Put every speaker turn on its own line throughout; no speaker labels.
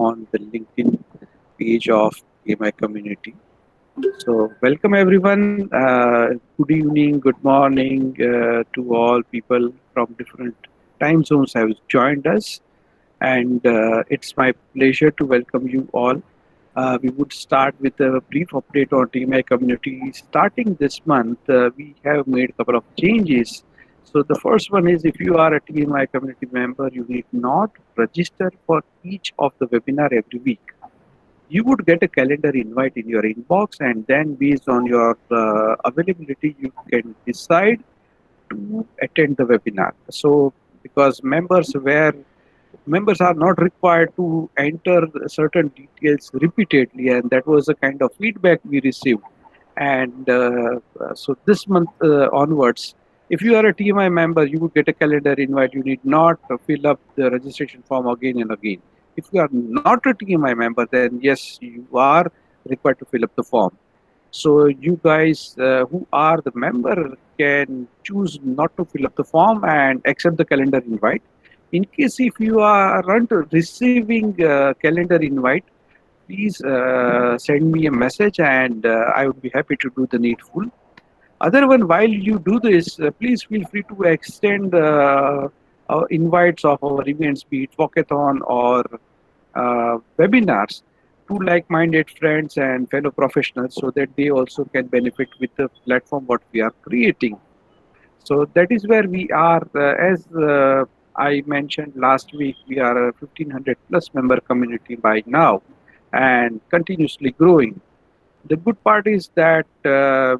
on the LinkedIn page of TMI Community. So, welcome everyone. Good evening, good morning to all people from different time zones have joined us, and it's my pleasure to welcome you all. We would start with a brief update on TMI Community. Starting this month, we have made a couple of changes. So the first one is if you are a TMI Community member, you need not register for each of the webinar every week. You would get a calendar invite in your inbox, and then based on your availability, you can decide to attend the webinar. So because members are not required to enter certain details repeatedly, and that was the kind of feedback we received. And so this month onwards, if you are a TMI member, you would get a calendar invite. You need not fill up the registration form again and again. If you are not a TMI member, then yes, you are required to fill up the form. So you guys who are the member can choose not to fill up the form and accept the calendar invite. In case if you aren't receiving calendar invite, please send me a message, and I would be happy to do the needful. Other one, while you do this, please feel free to extend invites of our events, be it walkathon or webinars, to like-minded friends and fellow professionals, so that they also can benefit with the platform what we are creating. So that is where we are. As I mentioned last week, we are a 1500 plus member community by now, and continuously growing. The good part is that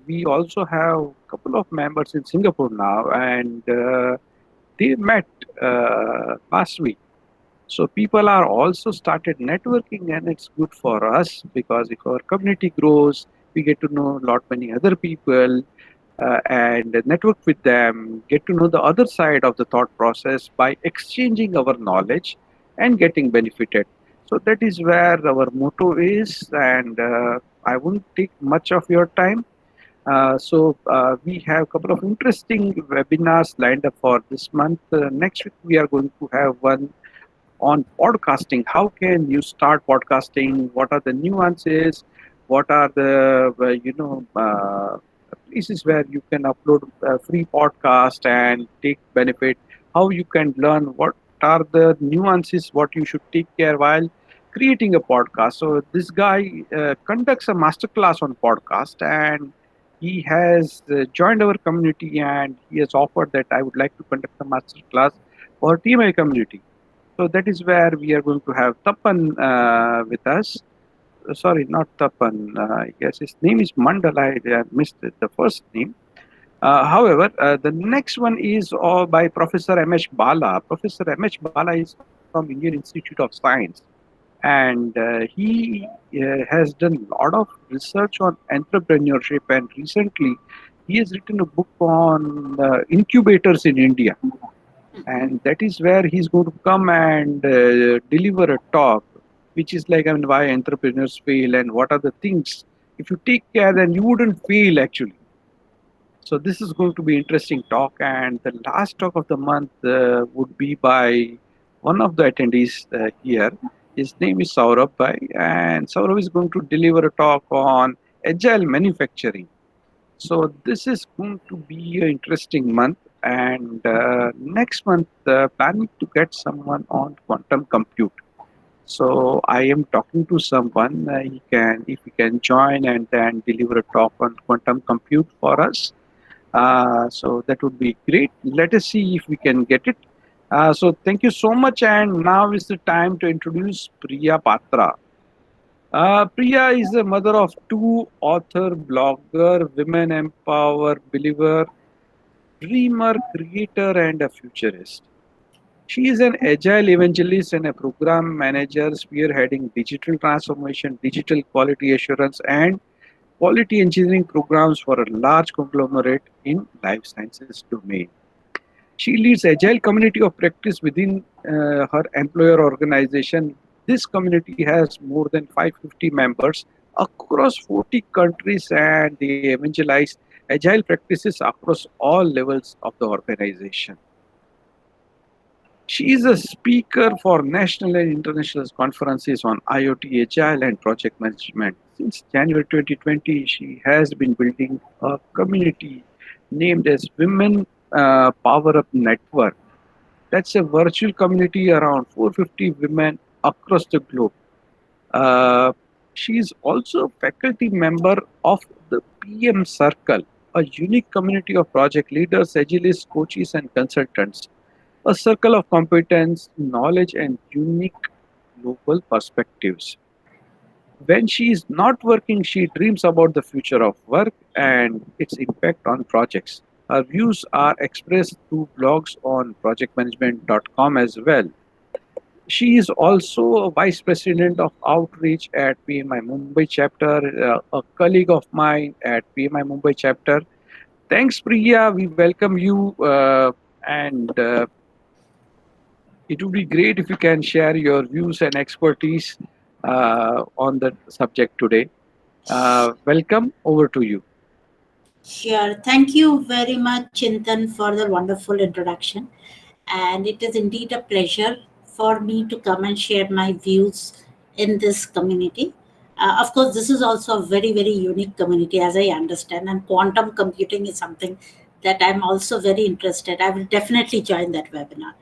we also have a couple of members in Singapore now, and they met last week. So people are also started networking, and it's good for us because if our community grows, we get to know a lot many other people and network with them, get to know the other side of the thought process by exchanging our knowledge and getting benefited. So that is where our motto is, and I won't take much of your time. We have a couple of interesting webinars lined up for this month. Next week we are going to have one on podcasting. How can you start podcasting? What are the nuances? What are the places where you can upload a free podcast and take benefit? How you can learn what are the nuances? What you should take care while creating a podcast. So this guy conducts a masterclass on podcast, and he has joined our community, and he has offered that I would like to conduct a masterclass for TMI community. So that is where we are going to have Tapan with us. Sorry, not Tapan. Yes, his name is Mandal. I missed the first name. However, the next one is by Professor M.H. Bala. Professor M.H. Bala is from Indian Institute of Science, and he has done a lot of research on entrepreneurship. And recently, he has written a book on incubators in India, and that is where he's going to come and deliver a talk, which is like, I mean, why entrepreneurs fail and what are the things. If you take care, then you wouldn't fail actually. So this is going to be interesting talk, and the last talk of the month would be by one of the attendees here. His name is Saurabh Bhai, and Saurabh is going to deliver a talk on agile manufacturing. So this is going to be an interesting month, and next month planning to get someone on quantum compute. So I am talking to someone. If he can join and then deliver a talk on quantum compute for us. So that would be great. Let us see if we can get it. So thank you so much, and now is the time to introduce Priya Patra. Priya is the mother of two, author, blogger, women empower, believer, dreamer, creator, and a futurist. She is an agile evangelist and a program manager spearheading digital transformation, digital quality assurance, and quality engineering programs for a large conglomerate in life sciences domain. She leads agile community of practice within her employer organization. This community has more than 550 members across 40 countries, and they evangelize agile practices across all levels of the organization. She is a speaker for national and international conferences on IoT, Agile, and project management. Since January 2020, she has been building a community named as Women Power Up Network. That's a virtual community around 450 women across the globe. Uh, she is also a faculty member of the PM Circle, a unique community of project leaders, agilists, coaches, and consultants. A circle of competence, knowledge, and unique global perspectives. When she is not working, she dreams about the future of work and its impact on projects. Her views are expressed through blogs on projectmanagement.com as well. She is also a vice president of outreach at PMI Mumbai chapter, a colleague of mine at PMI Mumbai chapter. Thanks, Priya. We welcome you, and it would be great if you can share your views and expertise on the subject today. Welcome. Over to you.
Sure. Thank you very much, Chintan, for the wonderful introduction. And it is indeed a pleasure for me to come and share my views in this community. Of course, this is also a very, very unique community, as I understand. And quantum computing is something that I'm also very interested. I will definitely join that webinar.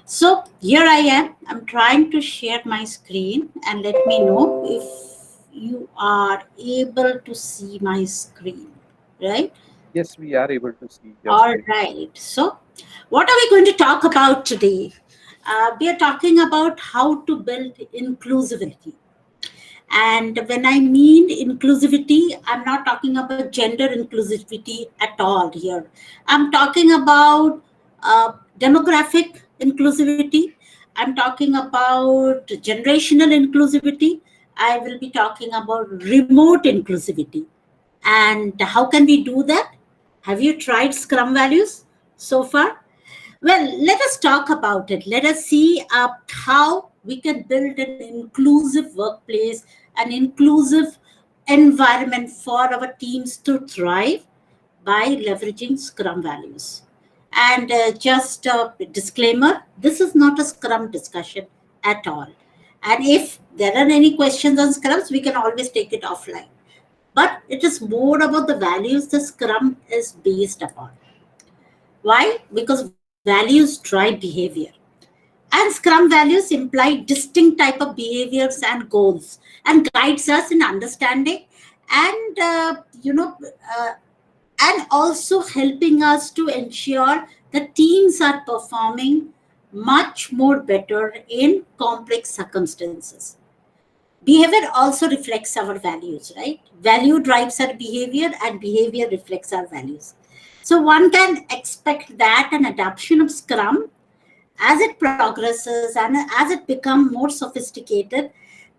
So here I am. I'm trying to share my screen, and let me know if you are able to see my screen, right?
Yes, we are able to see your
All
screen.
right. So, what are we going to talk about today? We are talking about how to build inclusivity. And when I mean inclusivity, I'm not talking about gender inclusivity at all here. I'm talking about demographic inclusivity. I'm talking about generational inclusivity. I will be talking about remote inclusivity. And how can we do that? Have you tried Scrum values so far? Well, let us talk about it. Let us see how we can build an inclusive workplace, an inclusive environment for our teams to thrive by leveraging Scrum values. And just a disclaimer, this is not a Scrum discussion at all. And if there are any questions on Scrums, we can always take it offline. But it is more about the values the Scrum is based upon. Why? Because values drive behavior. And Scrum values imply distinct type of behaviors and goals and guides us in understanding and and also helping us to ensure that teams are performing much more better in complex circumstances. Behavior also reflects our values, right? Value drives our behavior and behavior reflects our values. So one can expect that an adoption of Scrum as it progresses and as it becomes more sophisticated,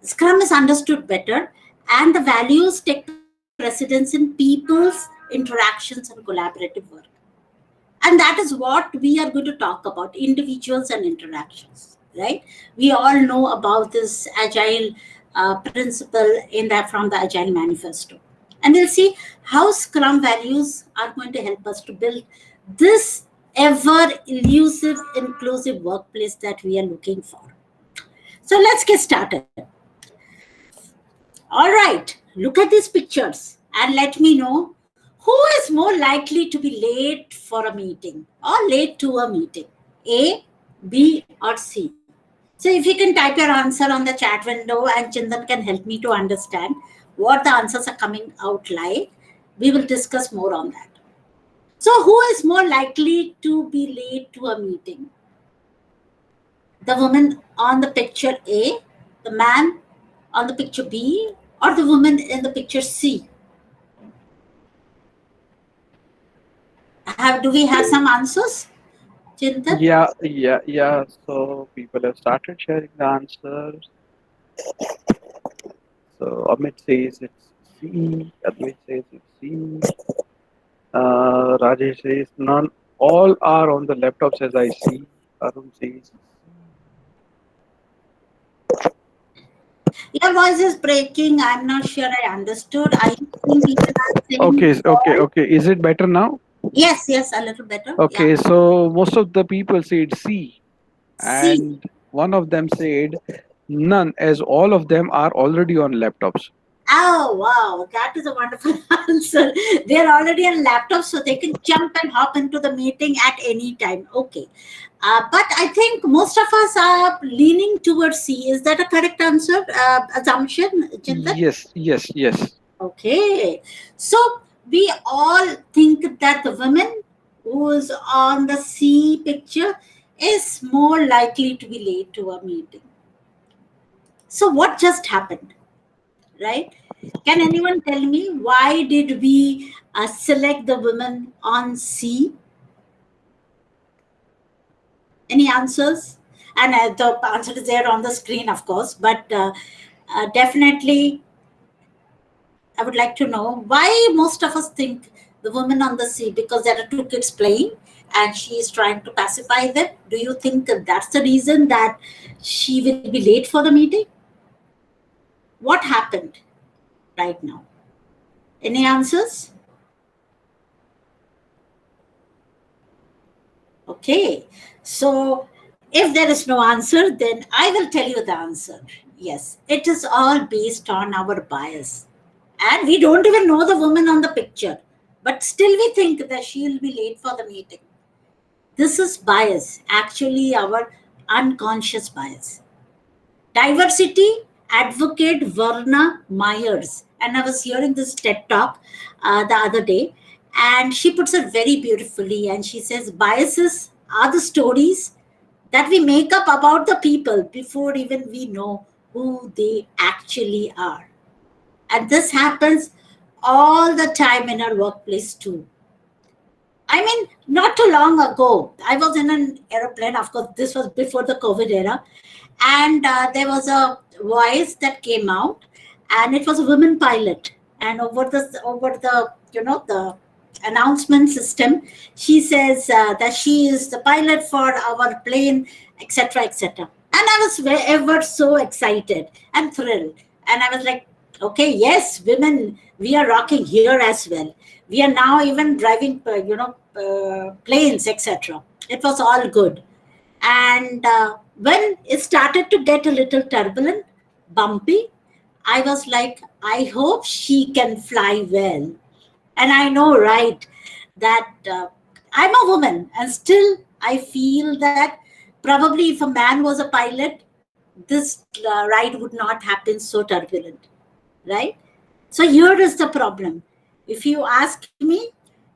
Scrum is understood better and the values take precedence in people's interactions and collaborative work. And that is what we are going to talk about, individuals and interactions, right? We all know about this agile principle in that from the Agile Manifesto. And we'll see how Scrum values are going to help us to build this ever elusive, inclusive workplace that we are looking for. So let's get started. All right, look at these pictures and let me know who is more likely to be late for a meeting or late to a meeting, A, B, or C. So if you can type your answer on the chat window and Chindan can help me to understand what the answers are coming out like, we will discuss more on that. So who is more likely to be late to a meeting? The woman on the picture A, the man on the picture B, or the woman in the picture C? Do we have some answers, Chintan?
Yeah. So people have started sharing the answers. So Amit says it's C. Advait says it's C. Rajesh says none. All are on the laptops as I see. Arun says
Your voice is breaking. I'm not sure I understood. Are you seeing people are saying all?
okay. Is it better now?
Yes, yes, a little better. Yeah.
Okay, so most of the people say it's C.
See.
And one of them said, none, as all of them are already on laptops.
Oh, wow, that is a wonderful answer. They're already on laptops, so they can jump and hop into the meeting at any time. Okay. But I think most of us are leaning towards C. Is that a correct answer, assumption, Chintan?
Yes, yes, yes.
Okay. So we all think that the woman who's on the C picture is more likely to be late to a meeting. So what just happened? Right? Can anyone tell me why did we select the women on C? Any answers? And the answer is there on the screen, of course, but definitely I would like to know why most of us think the woman on the C, because there are two kids playing and she is trying to pacify them. Do you think that that's the reason that she will be late for the meeting? What happened right now? Any answers? Okay, so if there is no answer, then I will tell you the answer. Yes, it is all based on our bias. And we don't even know the woman on the picture, but still we think that she will be late for the meeting. This is bias, actually, our unconscious bias. Diversity advocate Verna Myers, and I was hearing this TED talk the other day, and she puts it very beautifully. And she says, biases are the stories that we make up about the people before even we know who they actually are. And this happens all the time in our workplace too. I mean, not too long ago, I was in an aeroplane. Of course, this was before the COVID era, and there was a voice that came out, and it was a woman pilot. And over the the announcement system, she says that she is the pilot for our plane, etc., etc. And I was ever so excited and thrilled, and I was like, okay, yes, women, we are rocking here as well. We are now even driving, planes, etc. It was all good. And when it started to get a little turbulent, bumpy, I was like, I hope she can fly well. And I know, right, that I'm a woman, and still I feel that probably if a man was a pilot, this ride would not happen so turbulent, right? So here is the problem. If you ask me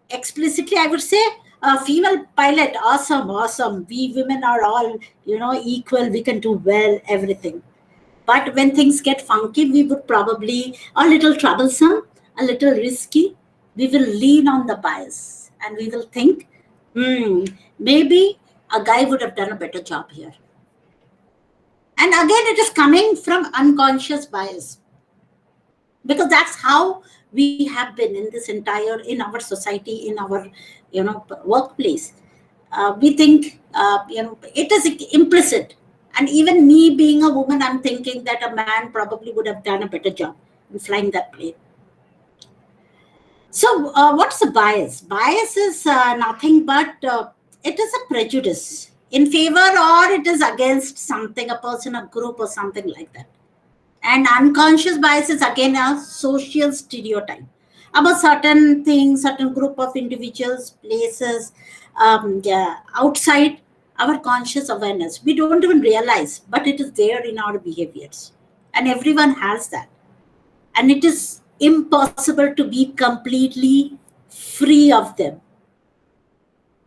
explicitly, I would say female pilot, awesome, awesome. We women are all, equal. We can do well, everything. But when things get funky, we would probably a little troublesome, a little risky. We will lean on the bias and we will think, maybe a guy would have done a better job here. And again, it is coming from unconscious bias, because that's how we have been in this entire, in our society, in our workplace. We think it is implicit. And even me being a woman, I'm thinking that a man probably would have done a better job in flying that plane. So what's the bias? Bias is nothing but it is a prejudice in favor, or it is against something, a person, a group, or something like that. And unconscious bias is again a social stereotype about certain things, certain group of individuals, places, yeah, outside our conscious awareness. We don't even realize, but it is there in our behaviors. And everyone has that. And it is impossible to be completely free of them.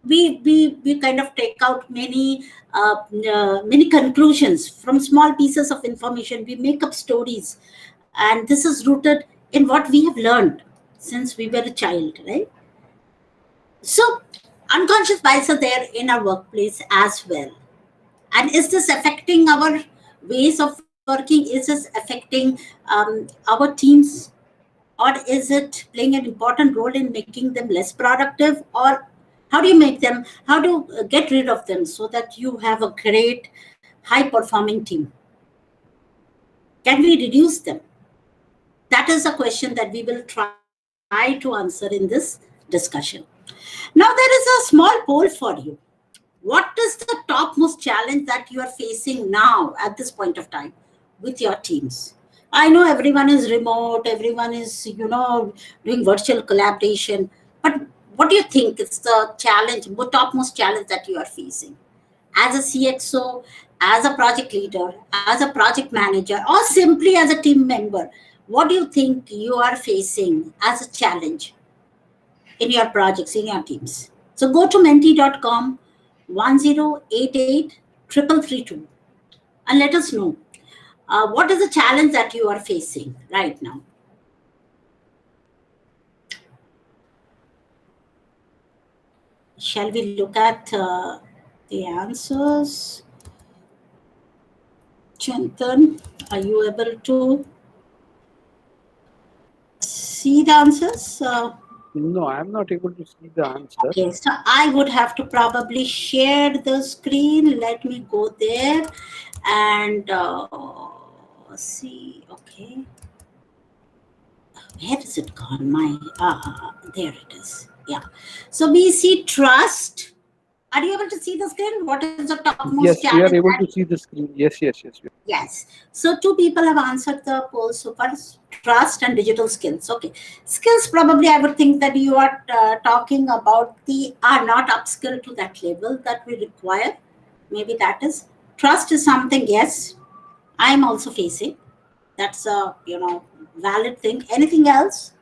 We kind of take out many conclusions from small pieces of information. We make up stories, and this is rooted in what we have learned since we were a child, right? So unconscious bias are there in our workplace as well. And is this affecting our ways of working? Is this affecting our teams? Or is it playing an important role in making them less productive? Or how do you make them, how do get rid of them so that you have a great high performing team? Can we reduce them? That is a question that we will try to answer in this discussion. Now there is a small poll for you. What is the topmost challenge that you are facing now at this point of time with your teams? I know everyone is remote, everyone is, doing virtual collaboration, but what do you think is the challenge, the topmost challenge that you are facing as a CXO, as a project leader, as a project manager, or simply as a team member? What do you think you are facing as a challenge in your projects, in your teams? So go to menti.com 1088 3332 and let us know what is the challenge that you are facing right now. Shall we look at the answers? Chintan, are you able to see the answers?
No, I'm not able to see the answer.
Okay, so I would have to probably share the screen. Let me go there and see. Okay, where is it gone? There it is. Yeah. So we see trust. Are you able to see the screen? What is the topmost
Yes, we
challenge
are able
that?
to see the screen. Yes, yes, yes.
Yes. So two people have answered the poll so far: trust and digital skills. Okay. Skills, probably I would think that you are talking about the are not upskill to that level that we require. Maybe that is. Trust is something, yes, I am also facing. That's a, valid thing. Anything else?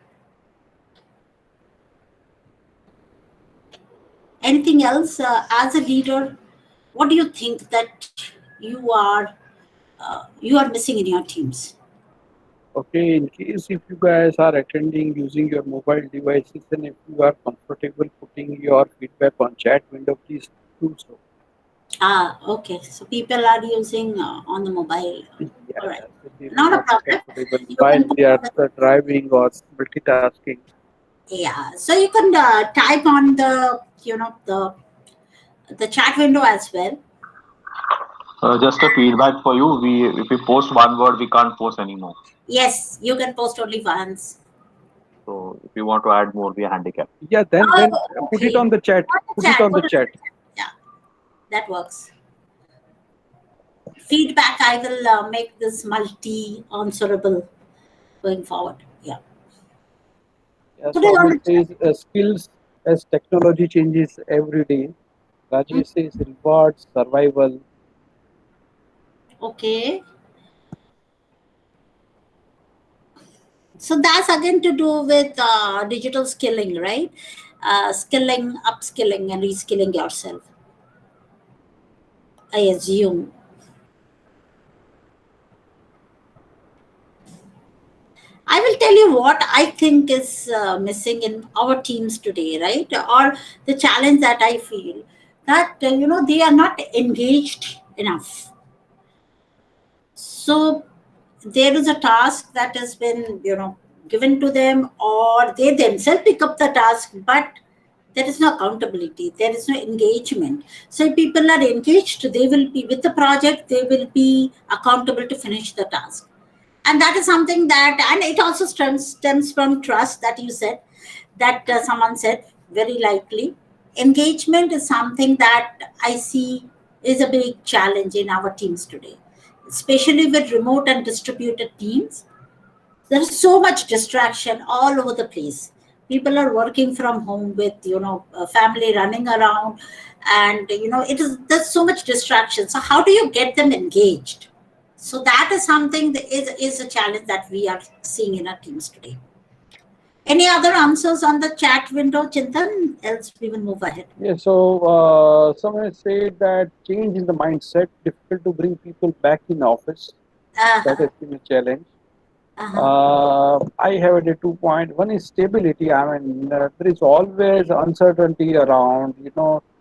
Anything else as a leader? What do you think that you are missing in your teams?
Okay, in case if you guys are attending using your mobile devices and if you are comfortable putting your feedback on chat window, please do so.
Okay. So people are using on the mobile. All right.
Yes, if they may
Not a
not be
problem.
comfortable
You
while
can
they are
put,
driving or multitasking.
yeah. So you can type on the the chat window as well.
Just a feedback for you. We if we post one word, we can't post anymore.
Yes, you can post only once.
So if you want to add more, we are handicapped.
Yeah, then
Oh,
put it
okay.
on the chat.
On the
Put it
chat.
on the
Put it on
chat.
the chat. Yeah, that works. Feedback. I will make this multi-answerable going forward. Yeah.
Yeah,
Put it on
Swami
the chat.
says skills as technology changes every day.
Mm,
Rajesh says rewards, survival.
okay. So that's again to do with digital skilling, right? Skilling, upskilling, and reskilling yourself, I assume. I will tell you what I think is missing in our teams today, right? Or the challenge that I feel that, they are not engaged enough. So there is a task that has been, given to them, or they themselves pick up the task, but there is no accountability, there is no engagement. So if people are engaged, they will be with the project, they will be accountable to finish the task. And that is something that, and it also stems from trust that you said, that someone said, very likely engagement is something that I see is a big challenge in our teams today, especially with remote and distributed teams. There's so much distraction all over the place. People are working from home with, family running around, and it is there's so much distraction. So how do you get them engaged? So that is something that is a challenge that we are seeing in our teams today. Any other answers on the chat window, Chintan? Else we will move ahead.
Yeah, so someone said that change in the mindset, difficult to bring people back in office. That
Uh-huh.
has been a challenge.
Uh-huh.
I have a 2 point. One is stability. I mean, there is always uncertainty around,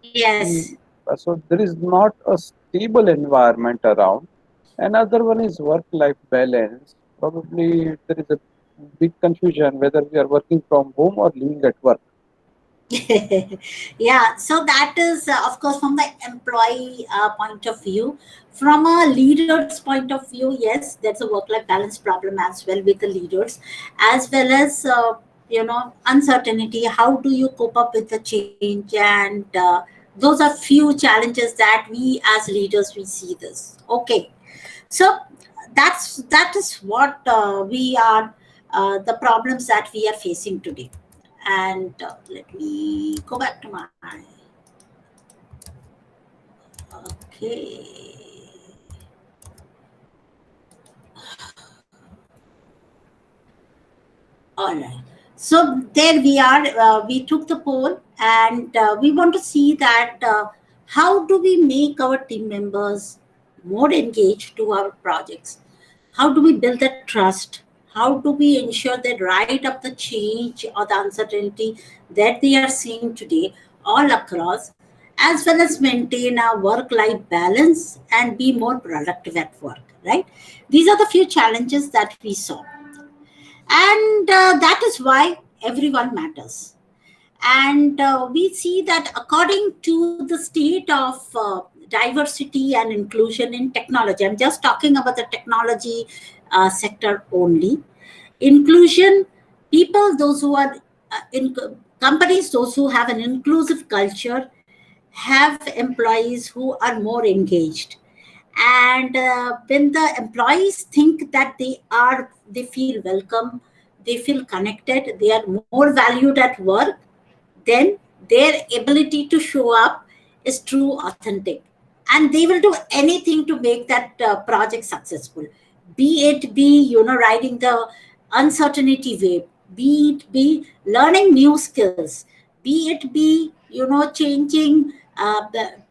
Yes.
the, so there is not a stable environment around. Another one is work-life balance. Probably there is a big confusion whether we are working from home or living at work.
Yeah, so that is, of course, from the employee point of view. From a leader's point of view, yes, there's a work life balance problem as well with the leaders, as well as, uncertainty. How do you cope up with the change and Those are few challenges that we as leaders we see this. Okay, so that is what we are the problems that we are facing today. And let me go back to my okay. All right. So there we are. We took the poll, and we want to see that how do we make our team members more engaged to our projects? How do we build that trust? How do we ensure that right up the change or the uncertainty that they are seeing today all across, as well as maintain a work-life balance and be more productive at work, right? These are the few challenges that we saw. And that is why everyone matters. And we see that according to the state of diversity and inclusion in technology, I'm just talking about the technology sector only. Inclusion, people, those who are in companies, those who have an inclusive culture, have employees who are more engaged. And when the employees think that they feel welcome, they feel connected, they are more valued at work, then their ability to show up is true authentic, and they will do anything to make that project successful, be it be riding the uncertainty wave, be it be learning new skills, be it be changing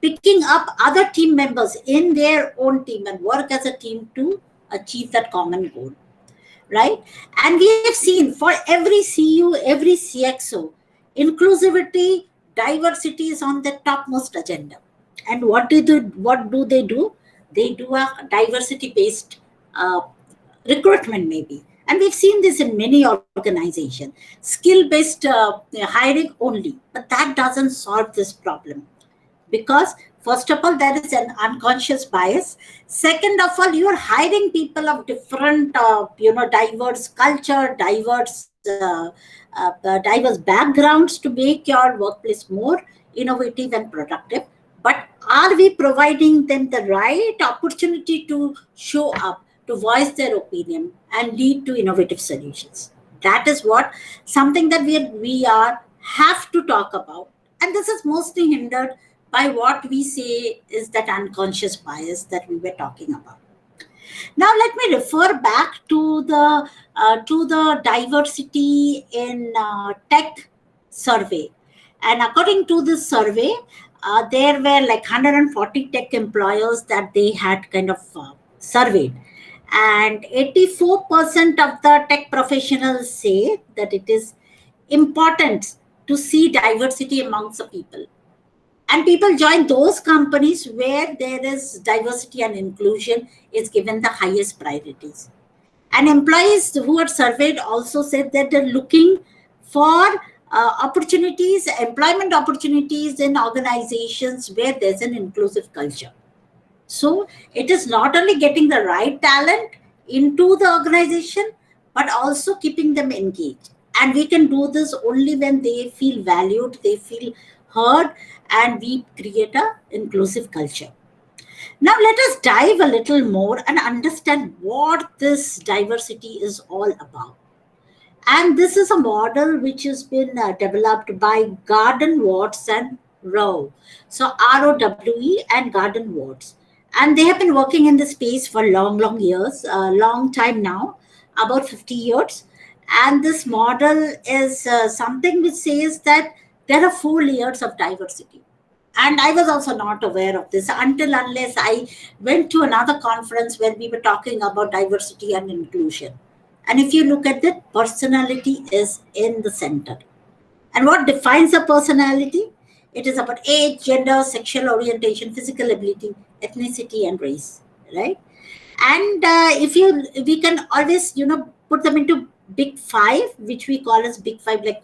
picking up other team members in their own team and work as a team to achieve that common goal, right? And we have seen for every CU, every CXO, inclusivity, diversity is on the topmost agenda. And what do? They do? They do a diversity based uh, recruitment, maybe. And we've seen this in many organizations, skill based hiring only, but that doesn't solve this problem, because first of all there is an unconscious bias. Second of all, you are hiring people of different diverse culture, diverse backgrounds to make your workplace more innovative and productive. But are we providing them the right opportunity to show up, to voice their opinion and lead to innovative solutions? That is what something that we are have to talk about. And this is mostly hindered by what we say is that unconscious bias that we were talking about. Now let me refer back to the diversity in tech survey. And according to this survey, there were like 140 tech employers that they had kind of surveyed. And 84% of the tech professionals say that it is important to see diversity amongst the people, and people join those companies where there is diversity and inclusion is given the highest priorities. And employees who are surveyed also said that they're looking for opportunities, employment opportunities in organizations where there's an inclusive culture. So it is not only getting the right talent into the organization, but also keeping them engaged. And we can do this only when they feel valued, they feel heard, and we create a inclusive culture. Now let us dive a little more and understand what this diversity is all about. And this is a model which has been developed by Garden Watts and Rowe. So ROWE and Garden Watts. And they have been working in the space for long, long years, a long time now, about 50 years. And this model is something which says that there are 4 layers of diversity. And I was also not aware of this until unless I went to another conference where we were talking about diversity and inclusion. And if you look at it, personality is in the center. And what defines a personality? It is about age, gender, sexual orientation, physical ability, ethnicity, and race, right? And if you, we can always, put them into big five, which we call as big five, like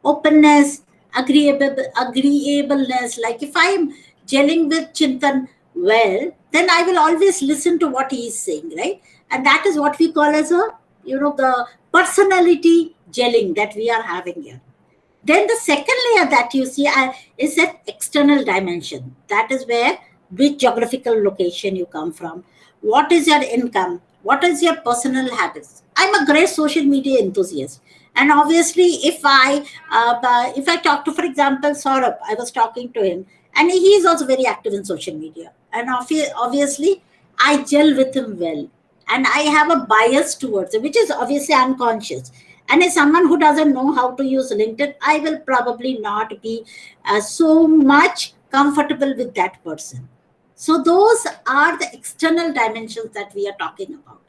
openness, agreeableness. Like if I am gelling with Chintan well, then I will always listen to what he is saying, right? And that is what we call as a, the personality gelling that we are having here. Then the second layer that you see is an external dimension. That is where which geographical location you come from, what is your income, what is your personal habits. I'm a great social media enthusiast, and obviously, if I talk to, for example, Saurabh, I was talking to him, and he is also very active in social media, and obviously, I gel with him well, and I have a bias towards it, which is obviously unconscious. And as someone who doesn't know how to use LinkedIn, I will probably not be so much comfortable with that person. So those are the external dimensions that we are talking about.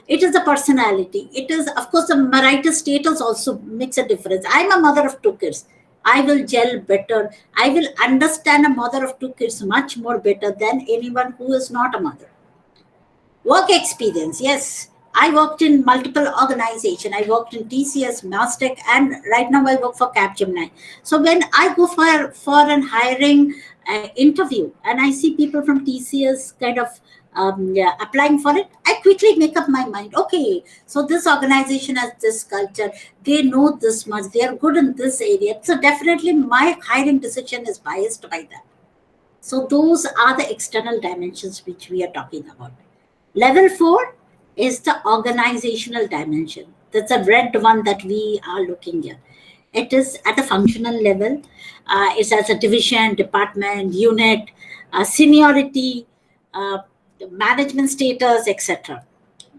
It is the personality. It is, of course, the marital status also makes a difference. I'm a mother of two kids. I will gel better. I will understand a mother of two kids much more better than anyone who is not a mother. Work experience, yes. I worked in multiple organizations. I worked in TCS, Mastec, and right now I work for Capgemini. So when I go for an hiring interview and I see people from TCS kind of applying for it, I quickly make up my mind. Okay, so this organization has this culture. They know this much. They are good in this area. So definitely my hiring decision is biased by that. So those are the external dimensions which we are talking about. Level 4 is the organizational dimension. That's a red one that we are looking at. It is at the functional level. It's as a division, department, unit, seniority, uh, management status, etc.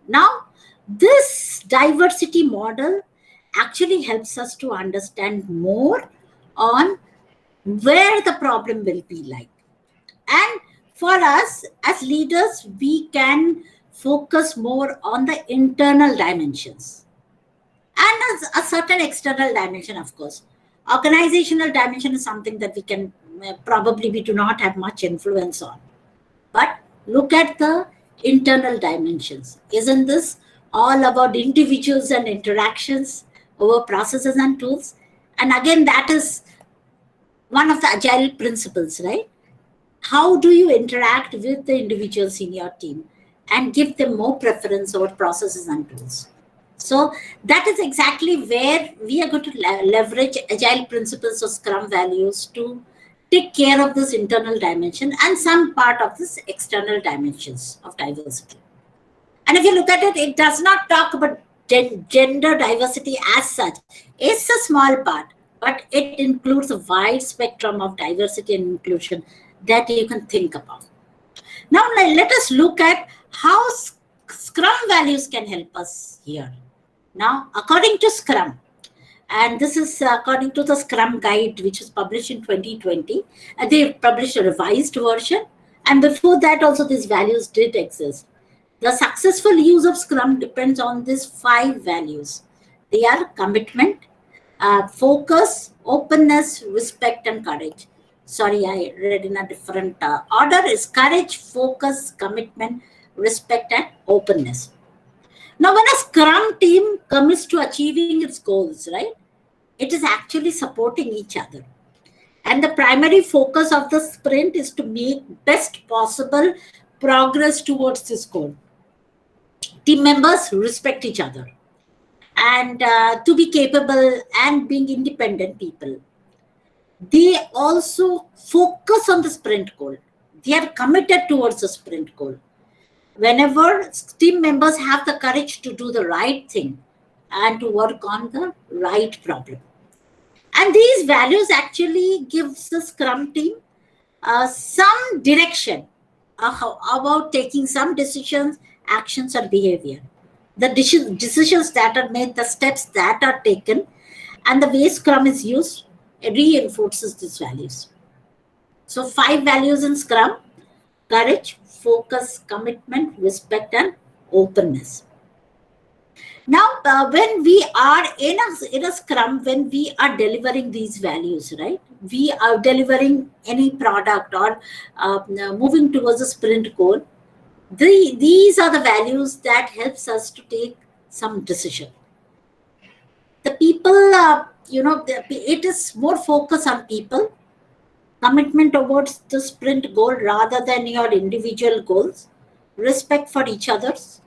Now, this diversity model actually helps us to understand more on where the problem will be like. And for us as leaders, we can focus more on the internal dimensions and a certain external dimension, of course. Organizational dimension is something that we can probably we do not have much influence on. But look at the internal dimensions. Isn't this all about individuals and interactions over processes and tools? And again, that is one of the agile principles, right? How do you interact with the individuals in your team and give them more preference over processes and tools? So that is exactly where we are going to leverage agile principles or scrum values to take care of this internal dimension and some part of this external dimensions of diversity. And if you look at it, it does not talk about gender diversity as such. It's a small part, but it includes a wide spectrum of diversity and inclusion that you can think about. Now, let us look at how Scrum values can help us here. Now, according to Scrum, and this is according to the Scrum Guide, which was published in 2020, and they published a revised version. And before that, also, these values did exist. The successful use of Scrum depends on these 5 values. They are commitment, focus, openness, respect, and courage. Sorry, I read in a different order. Is courage, focus, commitment, respect, and openness. Now, when a Scrum team commits to achieving its goals, right, it is actually supporting each other. And the primary focus of the sprint is to make best possible progress towards this goal. Team members respect each other and to be capable and being independent people. They also focus on the sprint goal. They are committed towards the sprint goal. Whenever team members have the courage to do the right thing and to work on the right problem. And these values actually gives the Scrum team some direction about taking some decisions, actions, or behavior. The decisions that are made, the steps that are taken, and the way Scrum is used reinforces these values. So 5 values in Scrum: courage, focus, commitment, respect, and openness. Now, when we are in a Scrum, when we are delivering these values, right, we are delivering any product or moving towards a sprint goal, these are the values that helps us to take some decision. The people, it is more focus on people, commitment towards the sprint goal rather than your individual goals, respect for each other's,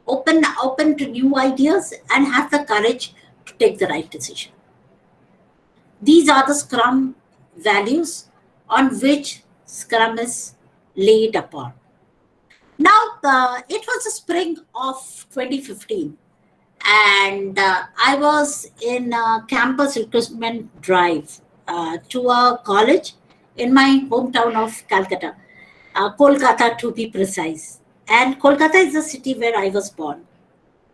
open to new ideas, and have the courage to take the right decision. These are the Scrum values on which Scrum is laid upon. Now, it was the spring of 2015, and I was in a campus recruitment drive to a college in my hometown of Calcutta, Kolkata to be precise. And Kolkata is the city where I was born.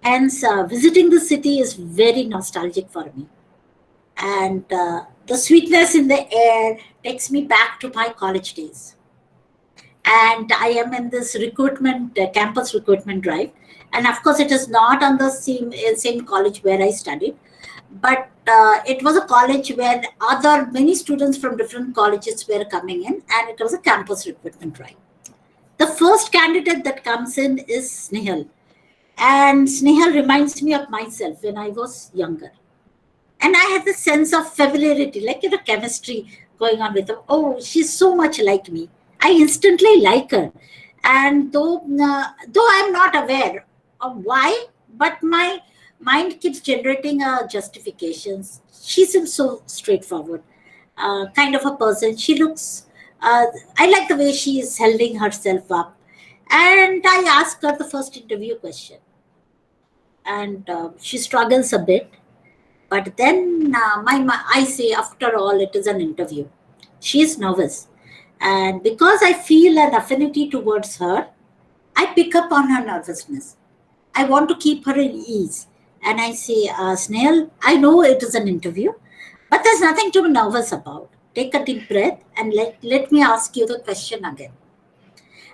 Hence, visiting the city is very nostalgic for me. And the sweetness in the air takes me back to my college days. And I am in this recruitment, campus recruitment drive. And of course, it is not on the same college where I studied, but it was a college where many students from different colleges were coming in, and it was a campus recruitment drive. The first candidate that comes in is Snehal. And Snehal reminds me of myself when I was younger. And I had this sense of familiarity, like, chemistry going on with her. Oh, she's so much like me. I instantly like her. And though I'm not aware of why, but my mind keeps generating justifications. She seems so straightforward, kind of a person. She looks, I like the way she is holding herself up. And I asked her the first interview question. And she struggles a bit. But then I say, after all, it is an interview. She is nervous. And because I feel an affinity towards her, I pick up on her nervousness. I want to keep her in ease. And I say, Snail, I know it is an interview, but there's nothing to be nervous about. Take a deep breath and let me ask you the question again.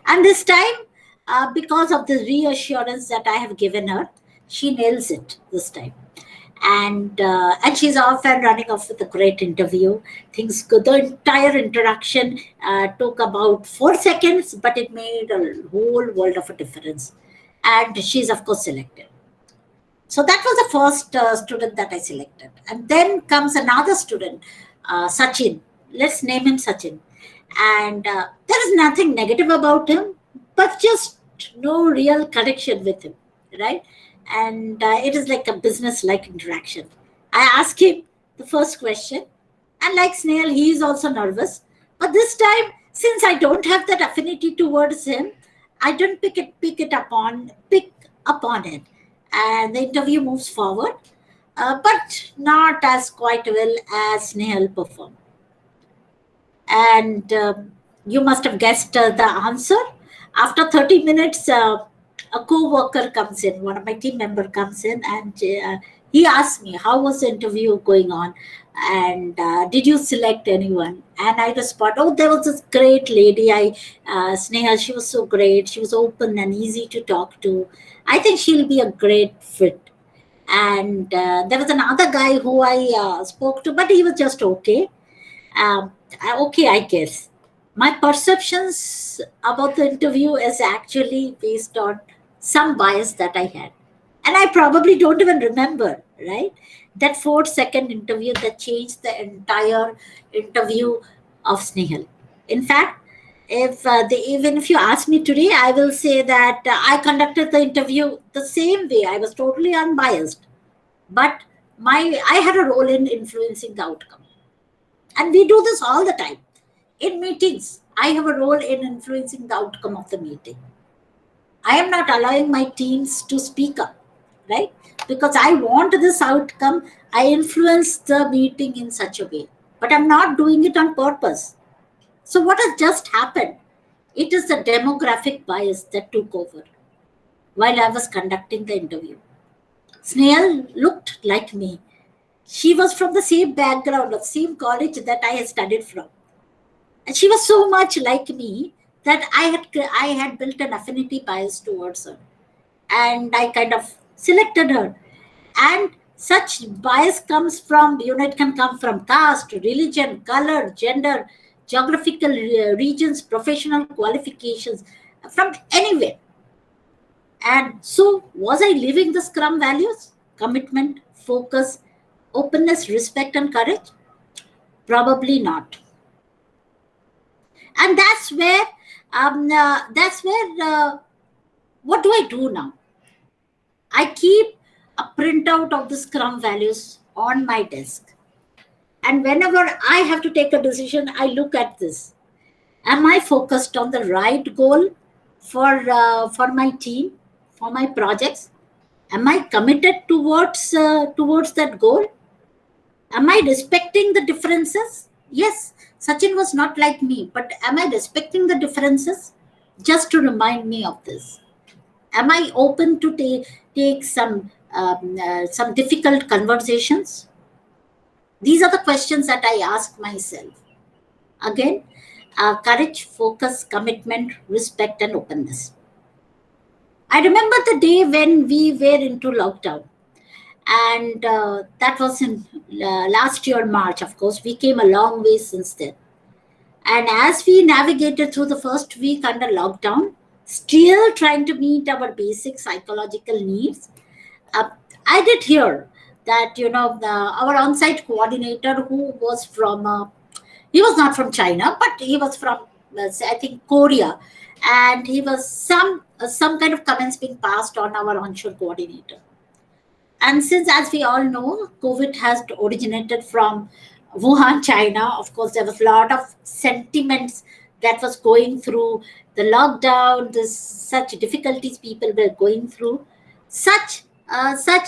And this time, because of the reassurance that I have given her, she nails it this time. And she's off and running off with a great interview. Things good. The entire interaction took about 4 seconds, but it made a whole world of a difference. And she's of course selected. So that was the first student that I selected. And then comes another student, Sachin. Let's name him Sachin. And there is nothing negative about him, but just no real connection with him, right? And it is like a business-like interaction. I ask him the first question, and like Snail, he is also nervous. But this time, since I don't have that affinity towards him, I don't pick up on it, and the interview moves forward, but not as quite well as Snail performed. And you must have guessed the answer. After 30 minutes, a co-worker comes in, one of my team member comes in, and he asked me, how was the interview going on? And did you select anyone? And I respond, oh, there was this great lady, Sneha, she was so great. She was open and easy to talk to. I think she'll be a great fit. And there was another guy who I spoke to, but he was just okay. Okay, I guess. My perceptions about the interview is actually based on some bias that I had. And I probably don't even remember, right? That 4 second interview that changed the entire interview of Snehal. In fact, even if you ask me today, I will say that I conducted the interview the same way. I was totally unbiased. But I had a role in influencing the outcome. And we do this all the time. In meetings, I have a role in influencing the outcome of the meeting. I am not allowing my teams to speak up, right? Because I want this outcome. I influence the meeting in such a way, but I'm not doing it on purpose. So what has just happened? It is the demographic bias that took over while I was conducting the interview. Snail looked like me. She was from the same background, the same college that I had studied from. And she was so much like me that I had built an affinity bias towards her. And I kind of selected her. And such bias comes from, it can come from caste, religion, color, gender, geographical regions, professional qualifications, from anywhere. And so, was I living the Scrum values? Commitment, focus, openness, respect, and courage? Probably not. And that's where what do I do now? I keep a printout of the Scrum values on my desk. And whenever I have to take a decision, I look at this. Am I focused on the right goal for my team, for my projects? Am I committed towards that goal? Am I respecting the differences? Yes, Sachin was not like me, but am I respecting the differences? Just to remind me of this. Am I open to take some difficult conversations? These are the questions that I ask myself. Again, courage, focus, commitment, respect, and openness. I remember the day when we were into lockdown, and that was in last year, March. Of course, we came a long way since then. And as we navigated through the first week under lockdown, still trying to meet our basic psychological needs, uh, I did hear that our on-site coordinator, who was from he was not from China, but he was from I think Korea, and he was some kind of comments being passed on our onshore coordinator. And since, as we all know, COVID has originated from Wuhan, China, of course, there was a lot of sentiments that was going through the lockdown, this such difficulties people were going through. Such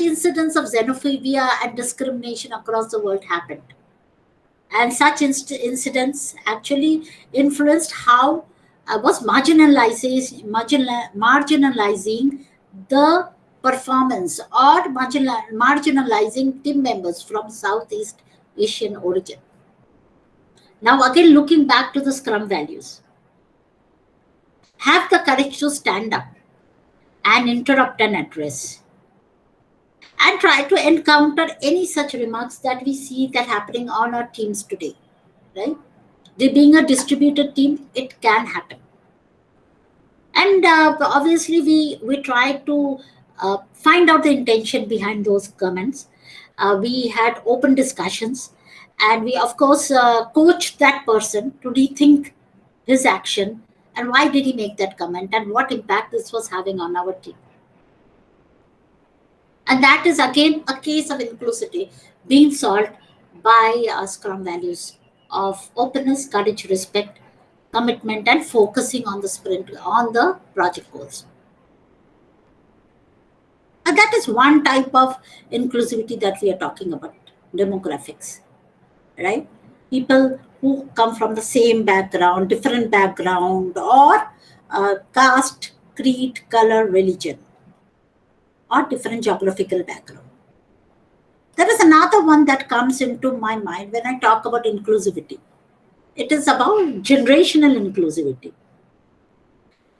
incidents of xenophobia and discrimination across the world happened. And such incidents actually influenced how was marginalizing the performance or marginalizing team members from Southeast Asian origin. Now, again, looking back to the Scrum values, have the courage to stand up and interrupt and address, and try to encounter any such remarks that we see that happening on our teams today, right? They being a distributed team, it can happen. And obviously, we try to find out the intention behind those comments. We had open discussions, and we, of course, coached that person to rethink his action and why did he make that comment and what impact this was having on our team. And that is again a case of inclusivity being solved by Scrum values of openness, courage, respect, commitment, and focusing on the sprint, on the project goals. And that is one type of inclusivity that we are talking about, demographics, right? People who come from the same background, different background, or caste, creed, color, religion, or different geographical background. There is another one that comes into my mind when I talk about inclusivity. It is about generational inclusivity.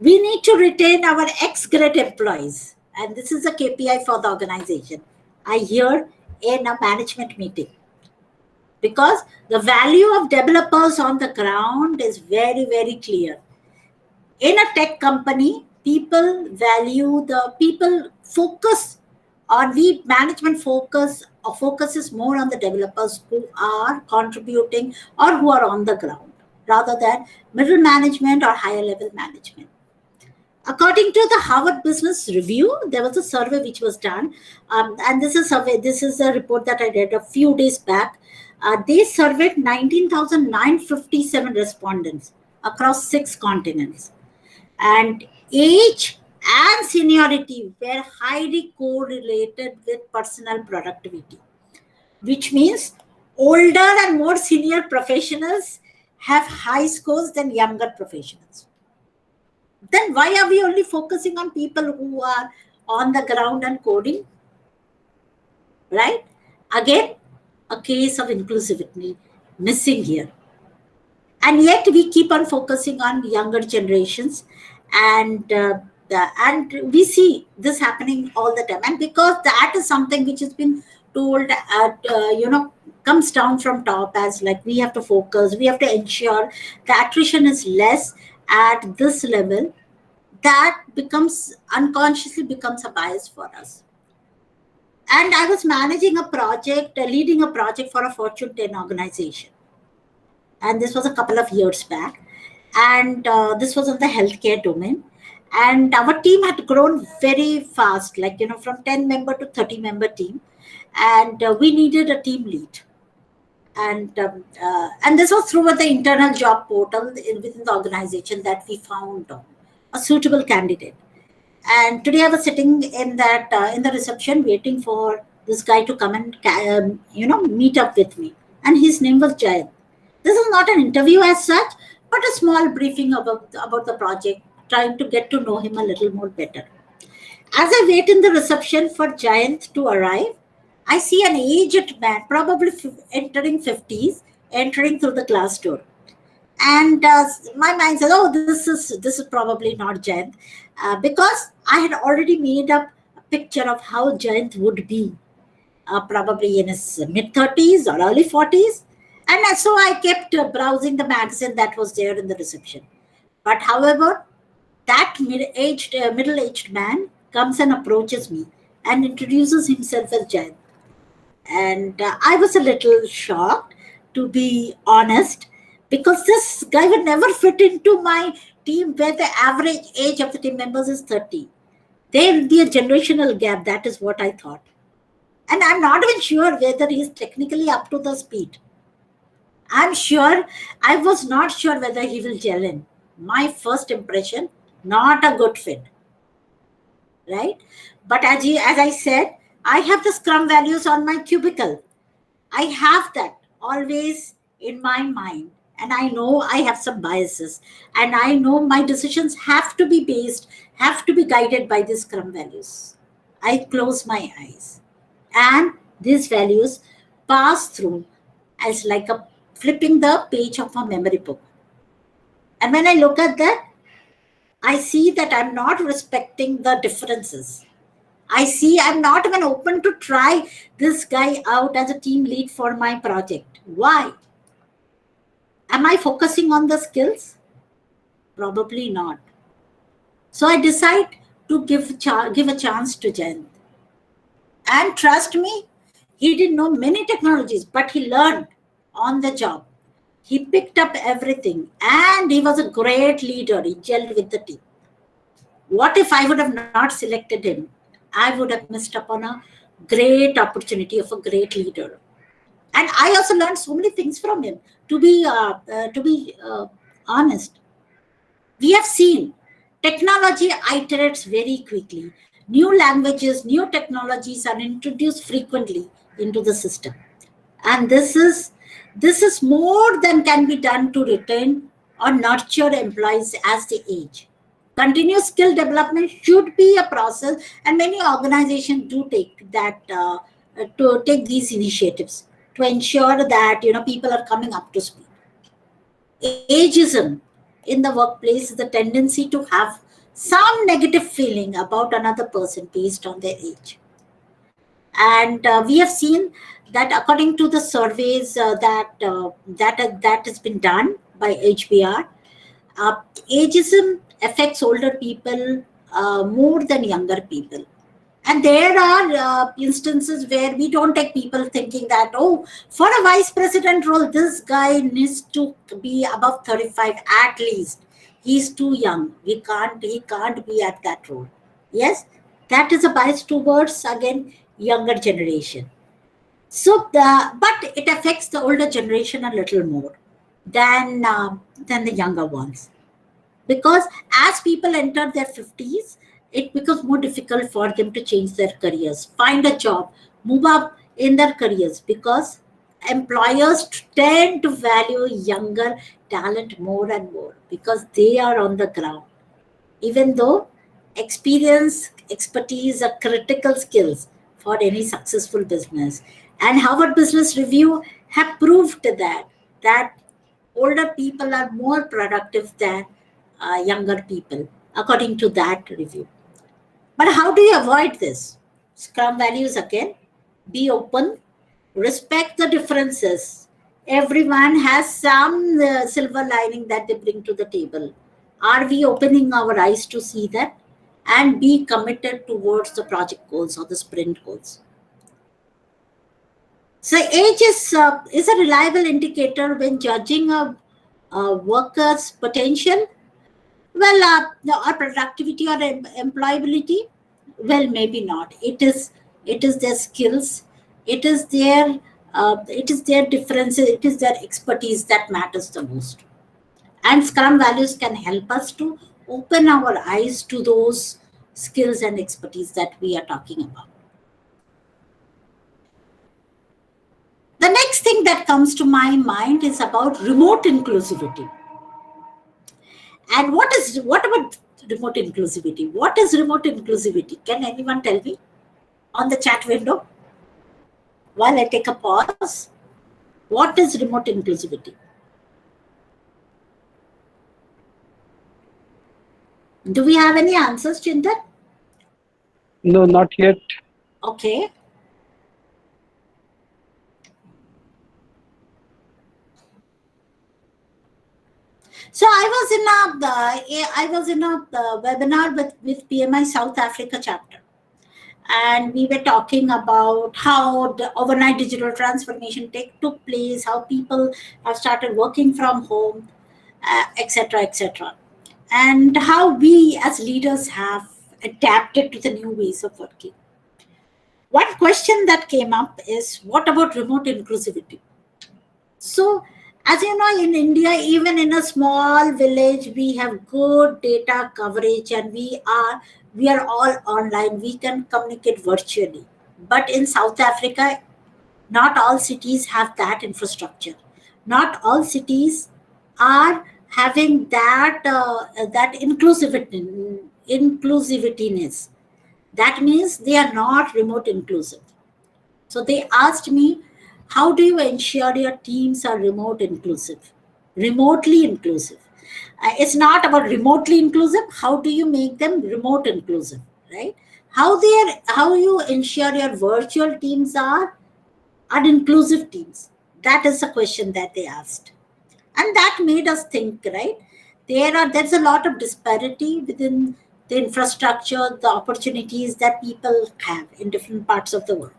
We need to retain our ex-grade employees, and this is a KPI for the organization. I hear in a management meeting, because the value of developers on the ground is very, very clear. In a tech company, people value the people focus on we management focuses more on the developers who are contributing or who are on the ground rather than middle management or higher level management. According to the Harvard Business Review, there was a survey which was done, and this is a report that I read a few days back. They surveyed 19,957 respondents across 6 continents, and age and seniority were highly correlated with personal productivity, which means older and more senior professionals have high scores than younger professionals. Then why are we only focusing on people who are on the ground and coding? Right? Again, a case of inclusivity missing here. And yet we keep on focusing on younger generations, and and we see this happening all the time. And because that is something which has been told at comes down from top, as like we have to focus, we have to ensure the attrition is less at this level, that becomes unconsciously becomes a bias for us. And I was managing a project, leading a project for a Fortune 10 organization, and this was a couple of years back, and this was in the healthcare domain, and our team had grown very fast, like from 10 member to 30 member team, and we needed a team lead. And this was through the internal job portal within the organization that we found a suitable candidate. And today I was sitting in that in the reception waiting for this guy to come and meet up with me, and his name was Jayant. This is not an interview as such, but a small briefing about the project, trying to get to know him a little more better. As I wait in the reception for Jayant to arrive, I see an aged man, probably entering 50s, entering through the glass door. And my mind says, "Oh, this is probably not Jayant," because I had already made up a picture of how Jayant would be, probably in his mid 30s or early 40s. And so I kept browsing the magazine that was there in the reception. But however, that middle-aged man comes and approaches me and introduces himself as Jayant. And I was a little shocked, to be honest, because this guy would never fit into my team where the average age of the team members is 30. There will be a generational gap. That is what I thought. And I'm not even sure whether he's technically up to the speed. I was not sure whether he will gel in. My first impression, not a good fit, right? But as I said, I have the Scrum values on my cubicle. I have that always in my mind. And I know I have some biases. And I know my decisions have to be guided by these Scrum values. I close my eyes. And these values pass through as like a flipping the page of a memory book. And when I look at that, I see that I'm not respecting the differences. I see I'm not even open to try this guy out as a team lead for my project. Why? Am I focusing on the skills? Probably not. So I decide to give a chance to Jen. And trust me, he didn't know many technologies, but he learned on the job. He picked up everything and he was a great leader. He gelled with the team. What if I would have not selected him? I would have missed up on a great opportunity of a great leader. And I also learned so many things from him. To be honest, we have seen technology iterates very quickly. New languages, new technologies are introduced frequently into the system, and this is more than can be done to retain or nurture employees as they age. Continuous skill development should be a process, and many organizations do take that to take these initiatives to ensure that people are coming up to speed. Ageism in the workplace is the tendency to have some negative feeling about another person based on their age. And we have seen that according to the surveys that has been done by HBR, ageism affects older people more than younger people. And there are instances where we don't take people thinking that, oh, for a vice president role, this guy needs to be above 35 at least. He's too young. He can't be at that role. Yes, that is a bias towards, again, younger generation. But it affects the older generation a little more than the younger ones, because as people enter their 50s, it becomes more difficult for them to change their careers, find a job, move up in their careers, because employers tend to value younger talent more and more because they are on the ground. Even though experience, expertise are critical skills for any successful business. And Harvard Business Review have proved that older people are more productive than younger people, according to that review. But how do you avoid this? Scrum values again: be open, respect the differences. Everyone has some silver lining that they bring to the table. Are we opening our eyes to see that? And be committed towards the project goals or the sprint goals. So age is a reliable indicator when judging a worker's potential. Well, or productivity or employability. Well, maybe not. It is their skills. It is their It is their differences, it is their expertise that matters the most. And Scrum values can help us to open our eyes to those skills and expertise that we are talking about. The next thing that comes to my mind is about remote inclusivity. And what about remote inclusivity? What is remote inclusivity? Can anyone tell me on the chat window while I take a pause? What is remote inclusivity? Do we have any answers, Chintan?
No, not yet.
Okay. So I was in a webinar with PMI South Africa chapter, and we were talking about how the overnight digital transformation took place, how people have started working from home, etc., etc., and how we as leaders have adapted to the new ways of working. One question that came up is, what about remote inclusivity? So, as you know, in India, even in a small village, we have good data coverage, and we are all online. We can communicate virtually. But in South Africa, not all cities have that infrastructure. Not all cities are having that inclusivityness. That means they are not remote inclusive. So they asked me, how do you ensure your teams are remote inclusive, remotely inclusive? It's not about remotely inclusive. How do you make them remote inclusive, right? How you ensure your virtual teams are inclusive teams? That is the question that they asked, and that made us think, right? There's a lot of disparity within the infrastructure, the opportunities that people have in different parts of the world.